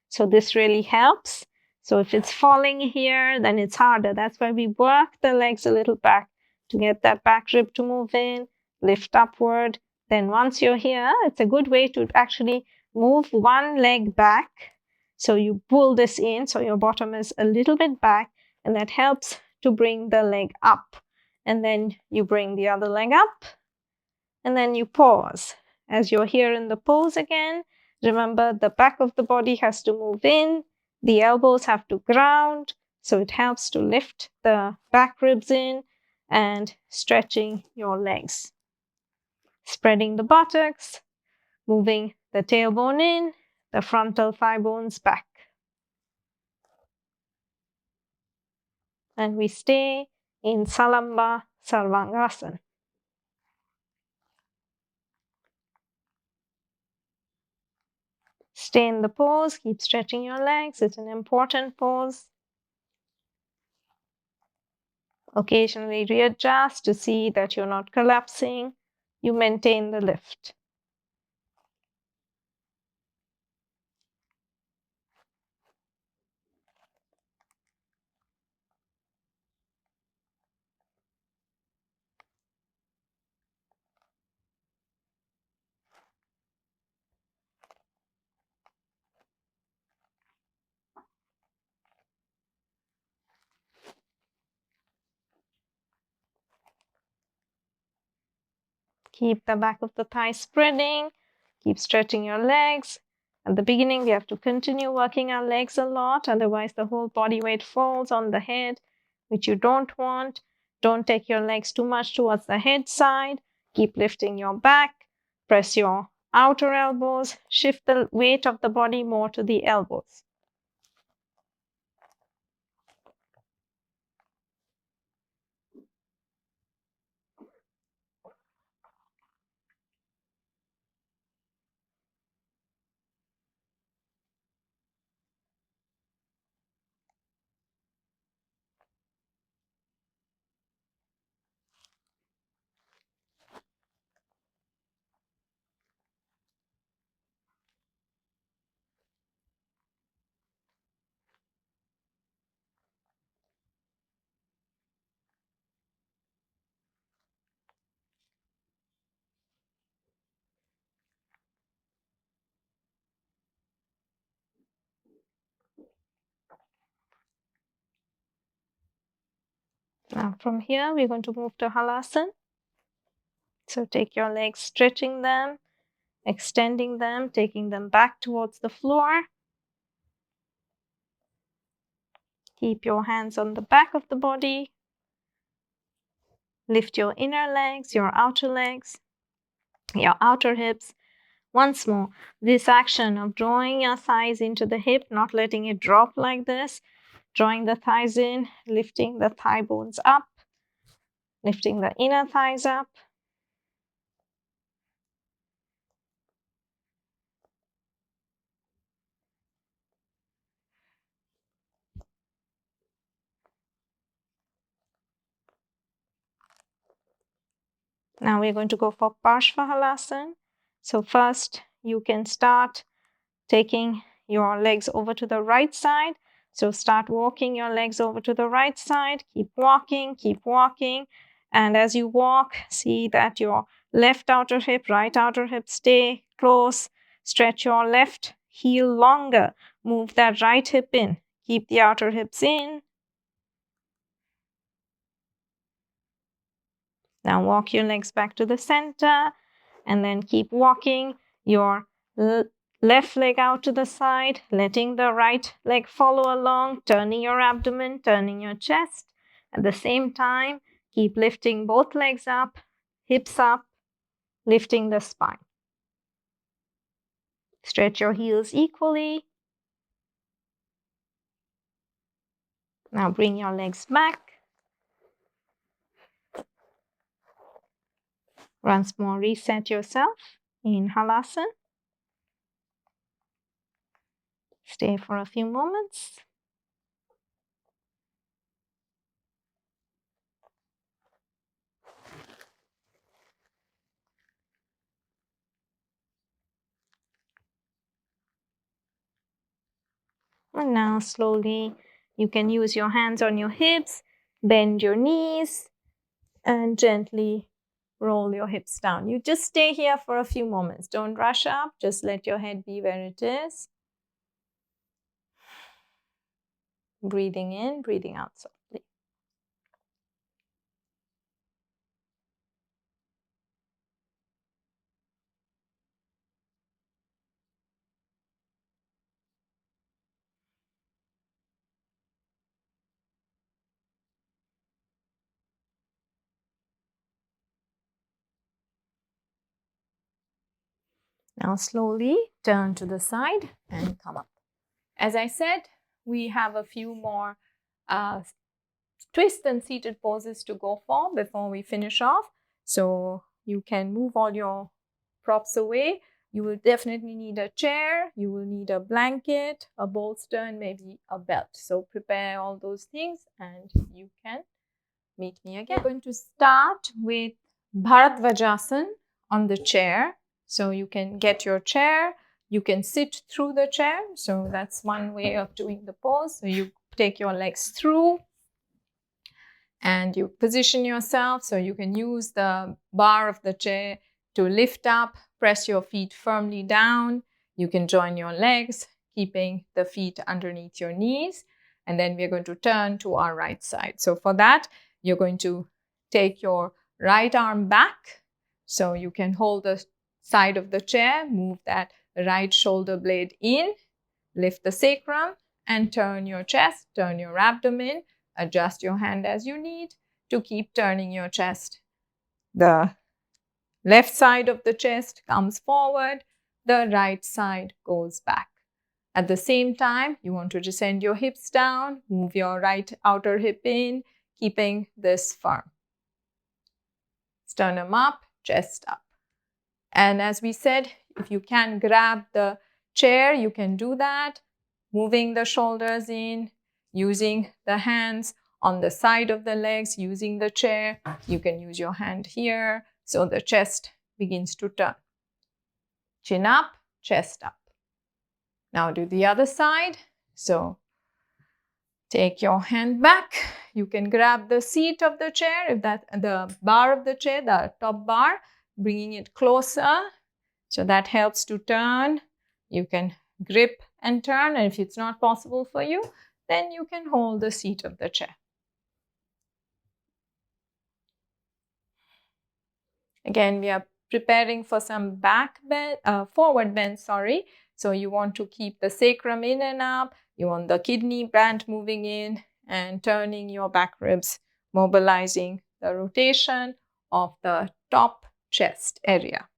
So this really helps. So if it's falling here, then it's harder. That's why we work the legs a little back to get that back rib to move in, lift upward, Then once you're here, it's a good way to actually move one leg back. So you pull this in, so your bottom is a little bit back, and that helps to bring the leg up. And then you bring the other leg up, and then you pause. As you're here in the pose again, remember the back of the body has to move in, the elbows have to ground, so it helps to lift the back ribs in and stretching your legs. Spreading the buttocks, moving the tailbone in, the frontal thigh bones back. And we stay in Salamba Sarvangasana. Stay in the pose, keep stretching your legs. It's an important pose. Occasionally readjust to see that you're not collapsing. You maintain the lift. Keep the back of the thigh spreading. Keep stretching your legs. At the beginning, we have to continue working our legs a lot. Otherwise, the whole body weight falls on the head, which you don't want. Don't take your legs too much towards the head side. Keep lifting your back. Press your outer elbows. Shift the weight of the body more to the elbows. Now from here, we're going to move to Halasana. So take your legs, stretching them, extending them, taking them back towards the floor. Keep your hands on the back of the body. Lift your inner legs, your outer hips. Once more, this action of drawing your thighs into the hip, not letting it drop like this, drawing the thighs in, lifting the thigh bones up, lifting the inner thighs up. Now we're going to go for Parsvakonasana. So first, you can start taking your legs over to the right side. So start walking your legs over to the right side. Keep walking, keep walking. And as you walk, see that your left outer hip, right outer hip stay close. Stretch your left heel longer. Move that right hip in. Keep the outer hips in. Now walk your legs back to the center and then keep walking your left leg out to the side, letting the right leg follow along, turning your abdomen, turning your chest. At the same time, keep lifting both legs up, hips up, lifting the spine. Stretch your heels equally. Now bring your legs back. Once more, reset yourself in Halasana. Stay for a few moments. And now slowly, you can use your hands on your hips, bend your knees, and gently roll your hips down. You just stay here for a few moments. Don't rush up. Just let your head be where it is. Breathing in, breathing out softly. Now slowly turn to the side and come up. As I said, we have a few more twist and seated poses to go for before we finish off. So you can move all your props away. You will definitely need a chair, you will need a blanket, a bolster, and maybe a belt. So prepare all those things and you can meet me again. We're going to start with Bharadvajasana on the chair. So you can get your chair, you can sit through the chair. So that's one way of doing the pose. So you take your legs through and you position yourself. So you can use the bar of the chair to lift up, press your feet firmly down. You can join your legs, keeping the feet underneath your knees. And then we're going to turn to our right side. So for that, you're going to take your right arm back. So you can hold the side of the chair, move that right shoulder blade in, lift the sacrum, and turn your chest, turn your abdomen, adjust your hand as you need to keep turning your chest. The left side of the chest comes forward, the right side goes back. At the same time, you want to descend your hips down, move your right outer hip in, keeping this firm. Sternum up, chest up. And as we said, if you can grab the chair, you can do that, moving the shoulders in, using the hands on the side of the legs, using the chair. You can use your hand here, so the chest begins to turn. Chin up, chest up. Now do the other side. So take your hand back. You can grab the seat of the chair, if that the bar of the chair, the top bar, bringing it closer. So that helps to turn. You can grip and turn. And if it's not possible for you, then you can hold the seat of the chair. Again, we are preparing for some back bend, forward bend, sorry. So you want to keep the sacrum in and up. You want the kidney band moving in and turning your back ribs, mobilizing the rotation of the top chest area.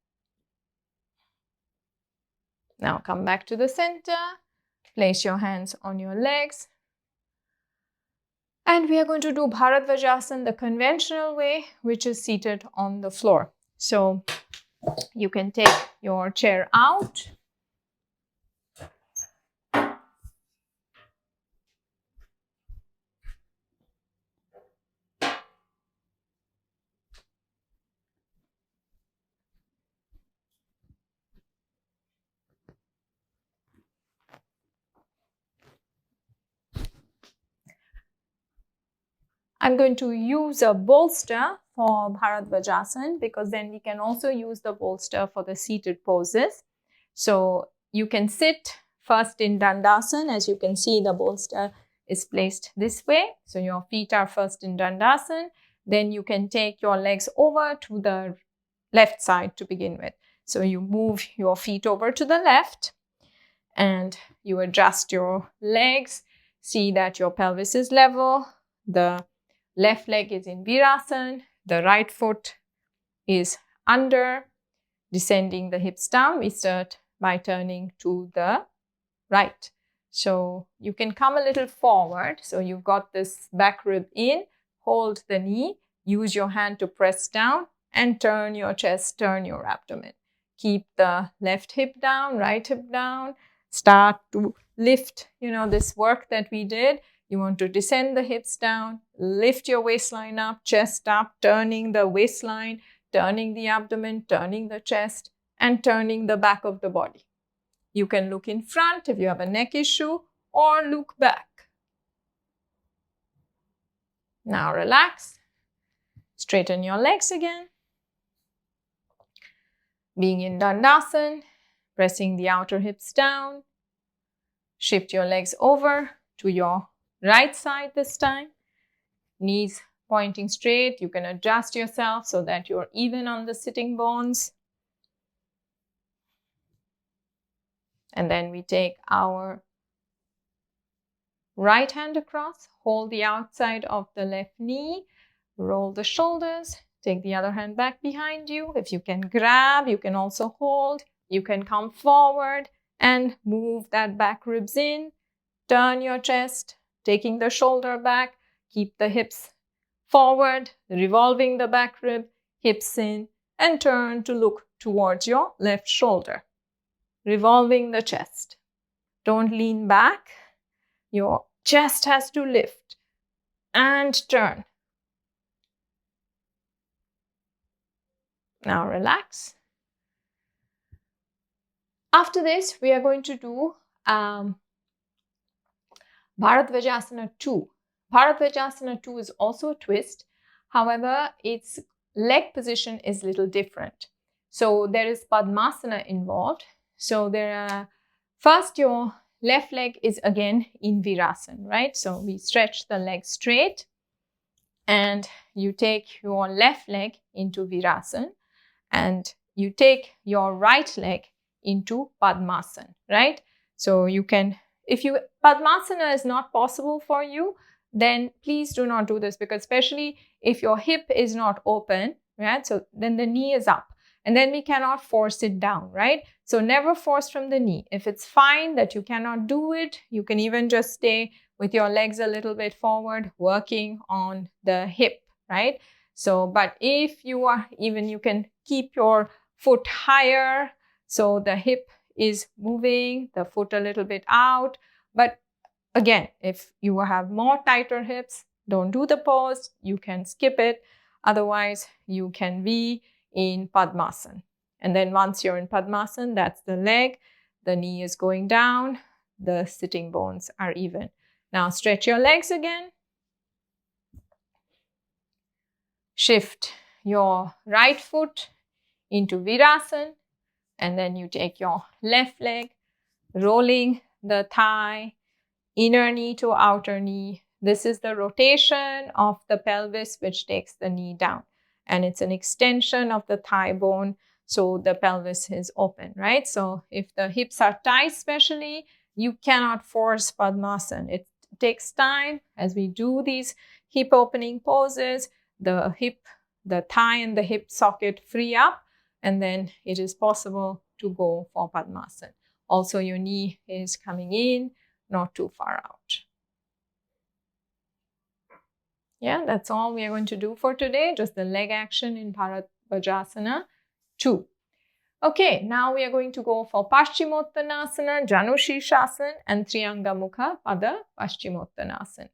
Now come back to the center. Place your hands on your legs. And we are going to do Bharadvajasana the conventional way, which is seated on the floor. So you can take your chair out. I'm going to use a bolster for Bharadvajasana because then we can also use the bolster for the seated poses. So you can sit first in Dandasana. As you can see, the bolster is placed this way. So your feet are first in Dandasana. Then you can take your legs over to the left side to begin with. So you move your feet over to the left and you adjust your legs. See that your pelvis is level. The left leg is in Virasana. The right foot is under, descending the hips down. We start by turning to the right. So you can come a little forward. So you've got this back rib in, hold the knee, use your hand to press down and turn your chest, turn your abdomen. Keep the left hip down, right hip down. Start to lift, this work that we did. You want to descend the hips down, lift your waistline up, chest up, turning the waistline, turning the abdomen, turning the chest, and turning the back of the body. You can look in front if you have a neck issue, or look back. Now relax. Straighten your legs again. Being in Dandasana, pressing the outer hips down. Shift your legs over to your right side this time. Knees pointing straight. You can adjust yourself so that you're even on the sitting bones. And then we take our right hand across, hold the outside of the left knee, roll the shoulders, take the other hand back behind you. If you can grab, you can also hold. You can come forward and move that back ribs in. Turn your chest, taking the shoulder back. Keep the hips forward, revolving the back rib, hips in, and turn to look towards your left shoulder. Revolving the chest. Don't lean back. Your chest has to lift. And turn. Now relax. After this, we are going to do Bharadvajasana 2. Bharadvajasana 2 is also a twist. However, its leg position is a little different. So there is Padmasana involved. So first your left leg is again in Virasana, right? So we stretch the leg straight and you take your left leg into Virasana and you take your right leg into Padmasana, right? So you can, if Padmasana is not possible for you, then please do not do this, because especially if your hip is not open, right? So then the knee is up and then we cannot force it down, right? So never force from the knee. If it's fine that you cannot do it, you can even just stay with your legs a little bit forward, working on the hip, right? So, but if you are, even you can keep your foot higher, so the hip is moving, the foot a little bit out. But again, if you have more tighter hips, don't do the pose, you can skip it. Otherwise, you can be in Padmasana. And then once you're in Padmasana, that's the leg, the knee is going down, the sitting bones are even. Now stretch your legs again. Shift your right foot into Virasana. And then you take your left leg, rolling the thigh, inner knee to outer knee. This is the rotation of the pelvis, which takes the knee down. And it's an extension of the thigh bone, so the pelvis is open, right? So if the hips are tight especially, you cannot force Padmasana. It takes time as we do these hip opening poses. The thigh and the hip socket free up, and then it is possible to go for Padmasana. Also, your knee is coming in, not too far out. Yeah, that's all we are going to do for today. Just the leg action in Bharadvajasana 2. Okay, now we are going to go for Paschimottanasana, Janu Sirsasana, and Triyanga Mukha Pada Paschimottanasana.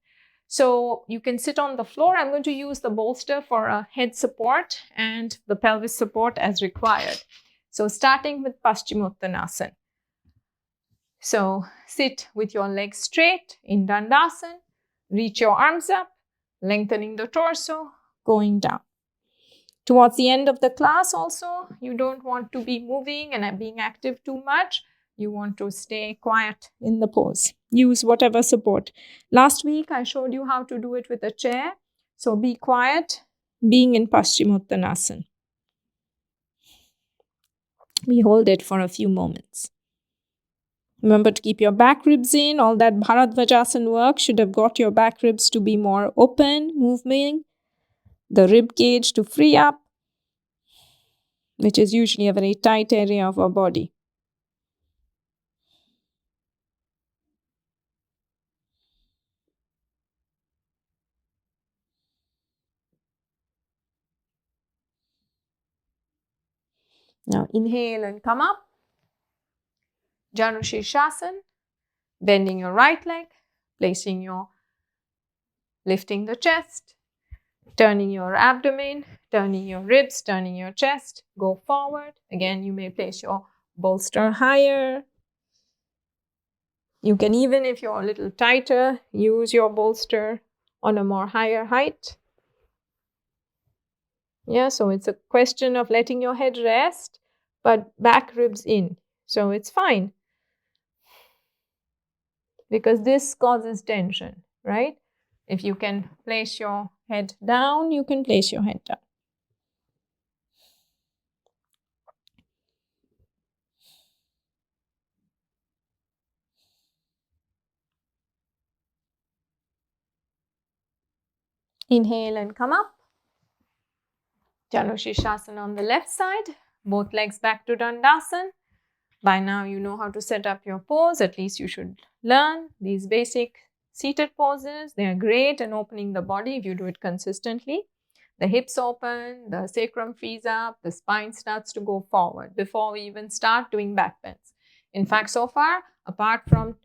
So you can sit on the floor. I'm going to use the bolster for a head support and the pelvis support as required. So starting with Paschimottanasana. So sit with your legs straight in Dandasana. Reach your arms up, lengthening the torso, going down. Towards the end of the class also, you don't want to be moving and being active too much. You want to stay quiet in the pose. Use whatever support. Last week, I showed you how to do it with a chair. So be quiet, being in Paschimottanasana. We hold it for a few moments. Remember to keep your back ribs in. All that Bharadvajasana work should have got your back ribs to be more open, moving. The rib cage to free up, which is usually a very tight area of our body. Now inhale and come up. Janu Sirsasana, bending your right leg, lifting the chest, turning your abdomen, turning your ribs, turning your chest, go forward. Again, you may place your bolster higher. You can even, if you're a little tighter, use your bolster on a more higher height. Yeah, so it's a question of letting your head rest, but back ribs in. So it's fine because this causes tension, right? If you can place your head down, you can place your head down. Inhale and come up. Janushirshasana on the left side. Both legs back to Dandasana. By now you know how to set up your pose. At least you should learn these basic seated poses. They are great in opening the body if you do it consistently. The hips open, the sacrum frees up, the spine starts to go forward before we even start doing back bends. In fact, so far, apart from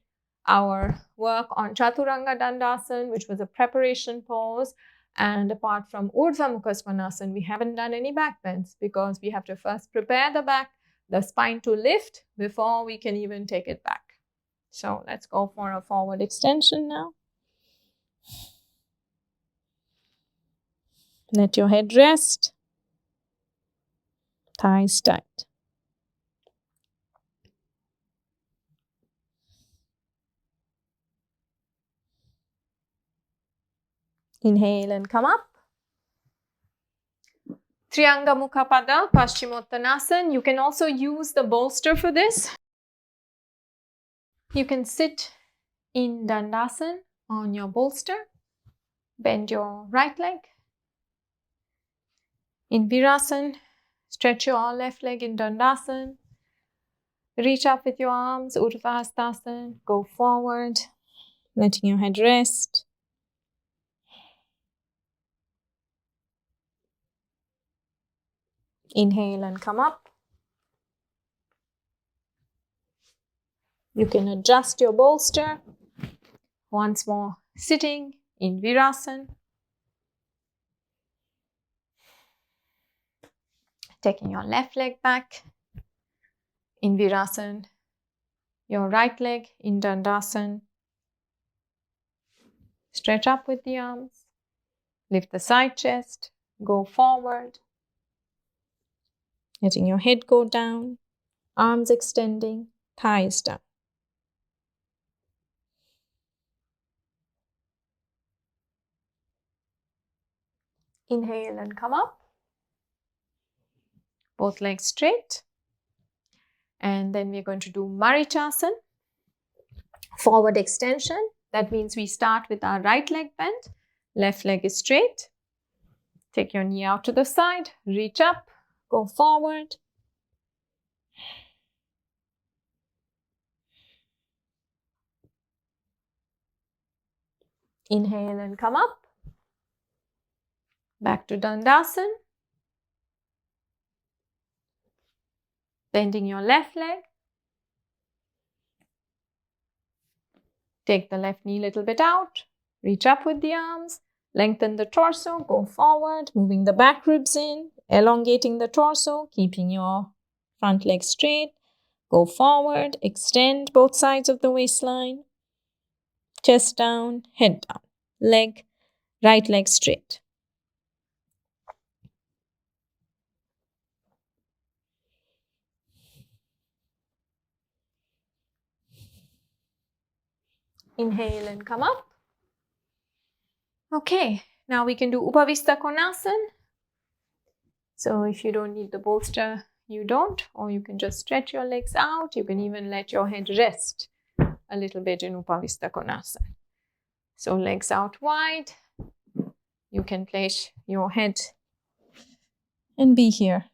our work on Chaturanga Dandasana, which was a preparation pose, and apart from Urdhva Svanasana, we haven't done any back bends because we have to first prepare the spine to lift before we can even take it back. So let's go for a forward extension now. Let your head rest. Thighs tight. Inhale and come up. Triyanga Mukha Pada, Paschimottanasana. You can also use the bolster for this. You can sit in Dandasana on your bolster. Bend your right leg. In Virasana, stretch your left leg in Dandasana. Reach up with your arms, Urdhva Hastasana. Go forward, letting your head rest. Inhale and come up. You can adjust your bolster. Once more, sitting in Virasana. Taking your left leg back in Virasana. Your right leg in Dandasana. Stretch up with the arms. Lift the side chest. Go forward. Letting your head go down. Arms extending. Thighs down. Inhale and come up. Both legs straight. And then we're going to do Marichasana. Forward extension. That means we start with our right leg bent. Left leg is straight. Take your knee out to the side. Reach up. Go forward. Inhale and come up. Back to Dandasana. Bending your left leg. Take the left knee a little bit out. Reach up with the arms. Lengthen the torso. Go forward. Moving the back ribs in. Elongating the torso. Keeping your front leg straight. Go forward. Extend both sides of the waistline. Chest down. Head down. Right leg straight. Inhale and come up. Okay, now we can do Upavista Konasana. So if you don't need the bolster, you don't, or you can just stretch your legs out. You can even let your head rest a little bit in Upavista Konasana. So legs out wide. You can place your head and be here.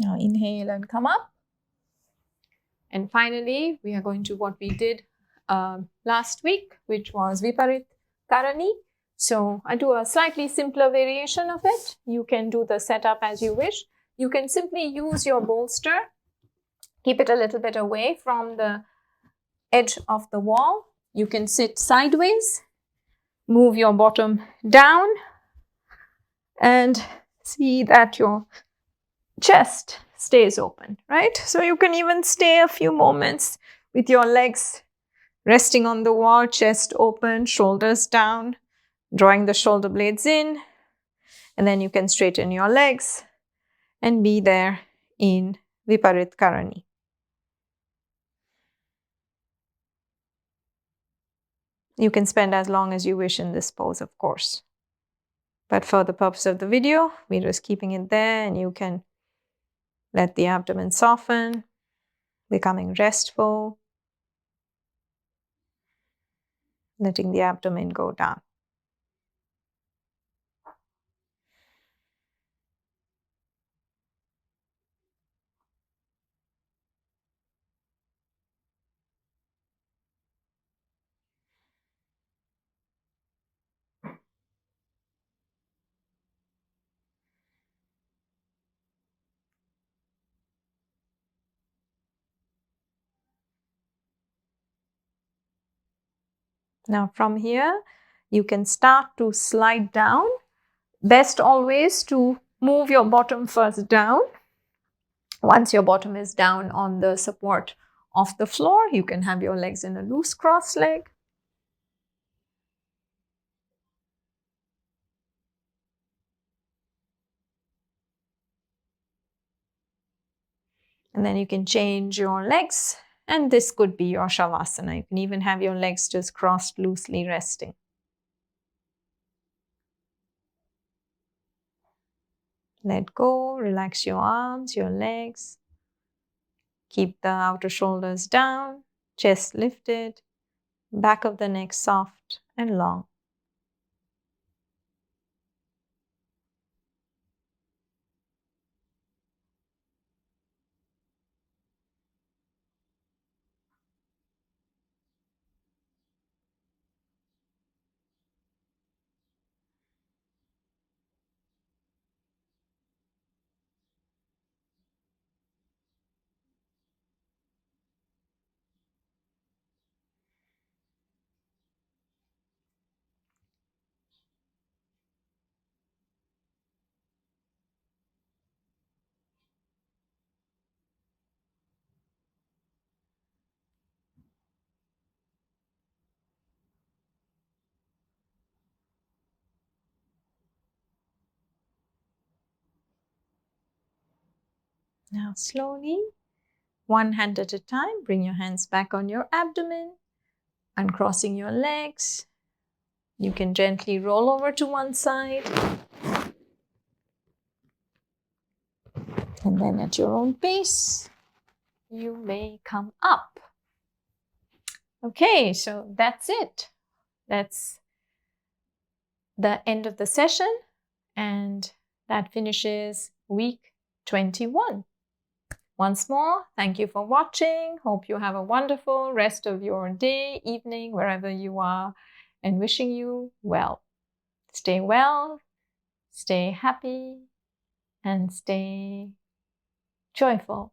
Now inhale and come up. And finally, we are going to what we did last week, which was Viparita Karani. So I do a slightly simpler variation of it. You can do the setup as you wish. You can simply use your bolster. Keep it a little bit away from the edge of the wall. You can sit sideways. move your bottom down and see that your chest stays open, right? So you can even stay a few moments with your legs resting on the wall, chest open, shoulders down, drawing the shoulder blades in, and then you can straighten your legs and be there in Viparita Karani. You can spend as long as you wish in this pose, of course. But for the purpose of the video, we're just keeping it there, and you can let the abdomen soften, becoming restful, letting the abdomen go down. Now from here, you can start to slide down. Best always to move your bottom first down. Once your bottom is down on the support of the floor, you can have your legs in a loose cross leg. And then you can change your legs, and this could be your Shavasana. You can even have your legs just crossed loosely resting. Let go, relax your arms, your legs. Keep the outer shoulders down, chest lifted, back of the neck soft and long. Now slowly, one hand at a time, bring your hands back on your abdomen, uncrossing your legs. You can gently roll over to one side. And then at your own pace, you may come up. Okay, so that's it. That's the end of the session, and that finishes week 21. Once more, thank you for watching. Hope you have a wonderful rest of your day, evening, wherever you are, and wishing you well. Stay well, stay happy, and stay joyful.